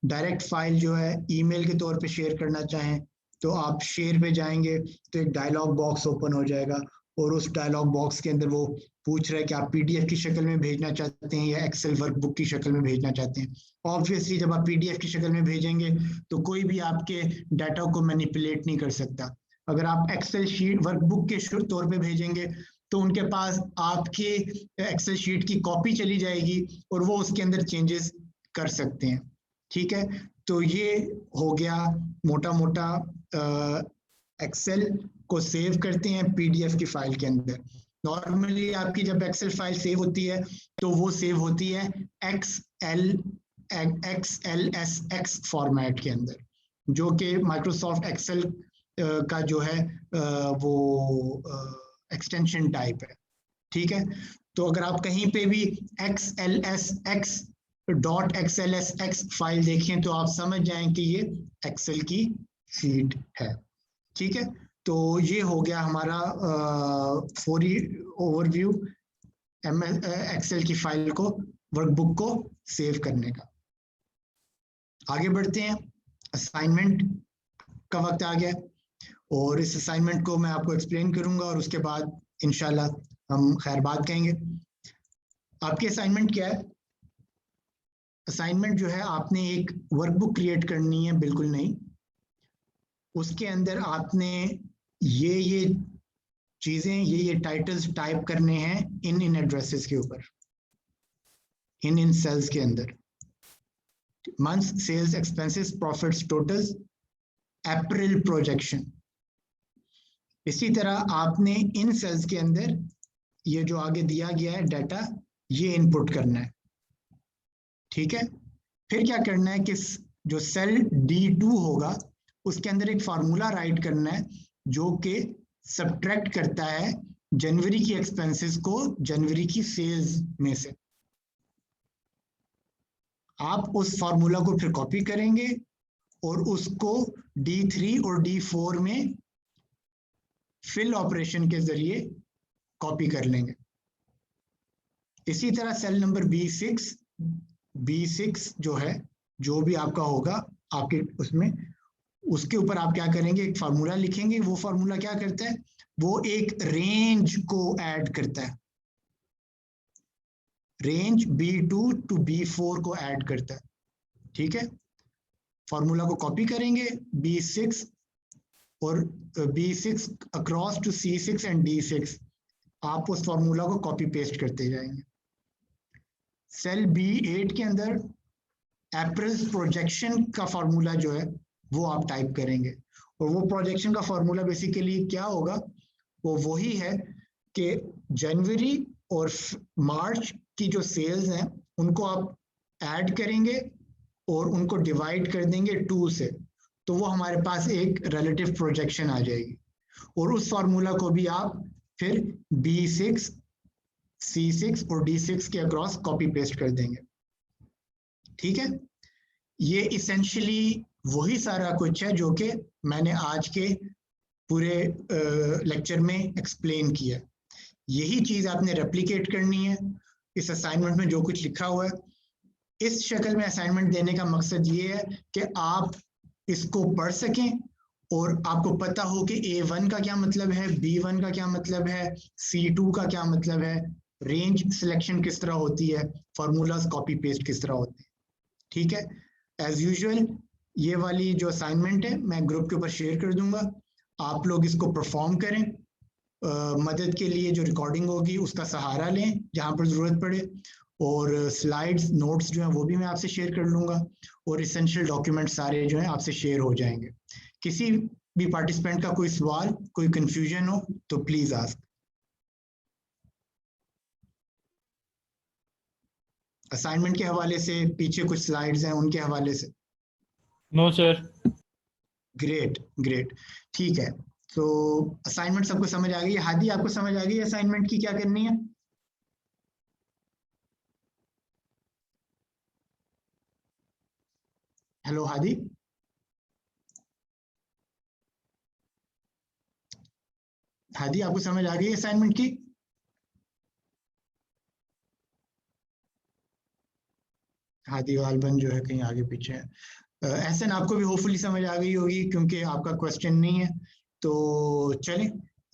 डायरेक्ट फाइल जो है ईमेल के तौर पे शेयर करना चाहें तो आप शेयर पे जाएंगे तो एक डायलॉग बॉक्स ओपन हो जाएगा और उस डायलॉग बॉक्स के अंदर वो पूछ रहा है कि आप पीडीएफ की शक्ल में भेजना चाहते हैं या एक्सेल वर्कबुक की शक्ल में भेजना चाहते हैं। ऑब्वियसली जब आप पीडीएफ की शक्ल में भेजेंगे तो कोई भी आपके डाटा को मैनिपुलेट नहीं कर सकता। अगर आप एक्सेल शीट वर्कबुक के तौर पे भेजेंगे तो उनके पास आपके एक्सेल शीट की कॉपी चली जाएगी और वो उसके अंदर चेंजेस कर सकते हैं। ठीक है, तो ये हो गया मोटा मोटा एक्सेल को सेव करते हैं पीडीएफ की फाइल के अंदर। नॉर्मली आपकी जब एक्सेल फाइल सेव होती है तो वो सेव होती है XLSX फॉर्मेट के अंदर, जो कि माइक्रोसॉफ्ट एक्सेल का जो है वो एक्सटेंशन टाइप है। ठीक है, तो अगर आप कहीं पे भी XLSX.XLSX फाइल देखें तो आप समझ जाएं कि ये एक्सेल की शीट है। ठीक है, तो ये हो गया हमारा फौरी ओवरव्यू एक्सेल की फाइल को वर्कबुक को सेव करने का। आगे बढ़ते हैं, असाइनमेंट का वक्त आ गया और इस असाइनमेंट को मैं आपको एक्सप्लेन करूंगा और उसके बाद इंशाल्लाह हम खैर बात कहेंगे। आपकी असाइनमेंट क्या है? असाइनमेंट जो है आपने एक वर्कबुक क्रिएट करनी है, बिल्कुल नहीं, उसके अंदर आपने ये चीजें ये टाइटल्स टाइप करने हैं इन एड्रेसेस के ऊपर, इन सेल्स के अंदर। Months, sales, expenses, profits, totals, April projection. इसी तरह आपने इन सेल्स के अंदर ये जो आगे दिया गया है डाटा ये इनपुट करना है। ठीक है, फिर क्या करना है कि जो सेल D2 होगा उसके अंदर एक फार्मूला राइट करना है जो कि सब्ट्रैक्ट करता है जनवरी की एक्सपेंसेस को जनवरी की सेल्स में से। आप उस फार्मूला को फिर कॉपी करेंगे और उसको D3 और D4 में फिल ऑपरेशन के जरिए कॉपी कर लेंगे। इसी तरह सेल नंबर B6 जो है, जो भी आपका होगा आपके उसमें, उसके ऊपर आप क्या करेंगे, एक फार्मूला लिखेंगे। वो फार्मूला क्या करता है, वो एक रेंज को ऐड करता है, रेंज B2 to B4 को ऐड करता है। ठीक है, फार्मूला को कॉपी करेंगे B6 और B6 across to C6 and D6, आप उस फार्मूला को कॉपी पेस्ट करते जाएंगे। सेल B8 के अंदर अप्रैल प्रोजेक्शन का फार्मूला जो है वो आप टाइप करेंगे। और वो प्रोजेक्शन का फॉर्मूला बेसिकली क्या होगा, वो वही है कि जनवरी और मार्च की जो सेल्स हैं उनको आप ऐड करेंगे और उनको डिवाइड कर देंगे 2 से, तो वो हमारे पास एक रिलेटिव प्रोजेक्शन आ जाएगी। और उस फार्मूला को भी आप फिर B6, C6 और D6 के अक्रॉस कॉपी पेस्ट कर देंगे। ठीक है, ये इसेंशियली वही सारा कुछ है जो कि मैंने आज के पूरे लेक्चर में एक्सप्लेन किया। यही चीज आपने रेप्लिकेट करनी है इस असाइनमेंट में जो कुछ लिखा हुआ है। इस शक्ल में असाइनमेंट देने का मकसद ये है कि आप इसको पढ़ सकें और आपको पता हो कि A1 का क्या मतलब है, B1 का क्या मतलब है, C2 का क्या मतलब है, रेंज सिलेक्शन किस तरह होती है, फार्मूलाज कॉपी पेस्ट किस तरह होते हैं। ठीक है, एज यूजुअल ये वाली जो असाइनमेंट है मैं ग्रुप के ऊपर शेयर कर दूंगा, आप लोग इसको परफॉर्म करें। मदद के लिए जो रिकॉर्डिंग होगी उसका सहारा लें जहाँ पर ज़रूरत पड़े, और स्लाइड्स नोट्स जो हैं वो भी मैं आपसे शेयर कर लूँगा, और इसेंशियल डॉक्यूमेंट सारे जो हैं आपसे शेयर हो जाएंगे। किसी भी पार्टिसिपेंट का कोई सवाल, कोई कंफ्यूजन हो तो प्लीज़ आस्क। असाइनमेंट के हवाले से पीछे कुछ स्लाइड्स हैं उनके हवाले से। No sir. ग्रेट ग्रेट, ठीक है। तो असाइनमेंट सबको समझ आ गई है? हादी आपको समझ आ गई असाइनमेंट की क्या करनी है? हेलो हादी, हादी आपको समझ आ गई असाइनमेंट की? हादी गालबन जो है कहीं आगे पीछे है। एहसन आपको भी होपफुली समझ आ गई होगी क्योंकि आपका क्वेश्चन नहीं है। तो चलें,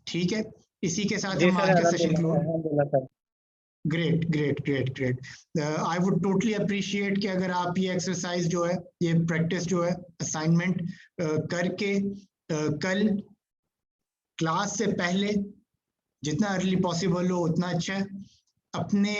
ठीक है, इसी के साथ हम आज का session close. Great great great great. I would totally appreciate कि अगर आप ये एक्सरसाइज जो है, ये प्रैक्टिस जो है असाइनमेंट करके कल क्लास से पहले जितना अर्ली पॉसिबल हो उतना अच्छा है, अपने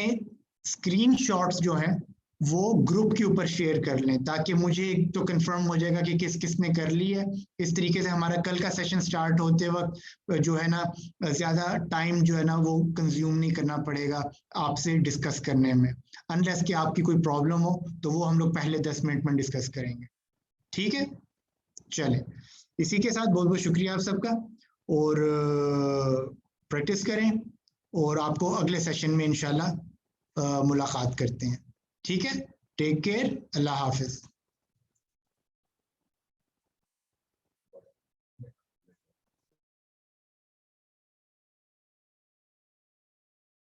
स्क्रीनशॉट्स जो हैं वो ग्रुप के ऊपर शेयर कर लें ताकि मुझे तो कंफर्म हो जाएगा कि किस किस ने कर ली है। इस तरीके से हमारा कल का सेशन स्टार्ट होते वक्त जो है ना ज़्यादा टाइम जो है ना वो कंज्यूम नहीं करना पड़ेगा आपसे डिस्कस करने में, अनलेस कि आपकी कोई प्रॉब्लम हो तो वो हम लोग पहले 10 मिनट में डिस्कस करेंगे। ठीक है, चलें, इसी के साथ बहुत बहुत शुक्रिया आप सबका, और प्रैक्टिस करें और आपको अगले सेशन में इंशाल्लाह मुलाकात करते हैं। ठीक है, टेक केयर, अल्लाह हाफिज।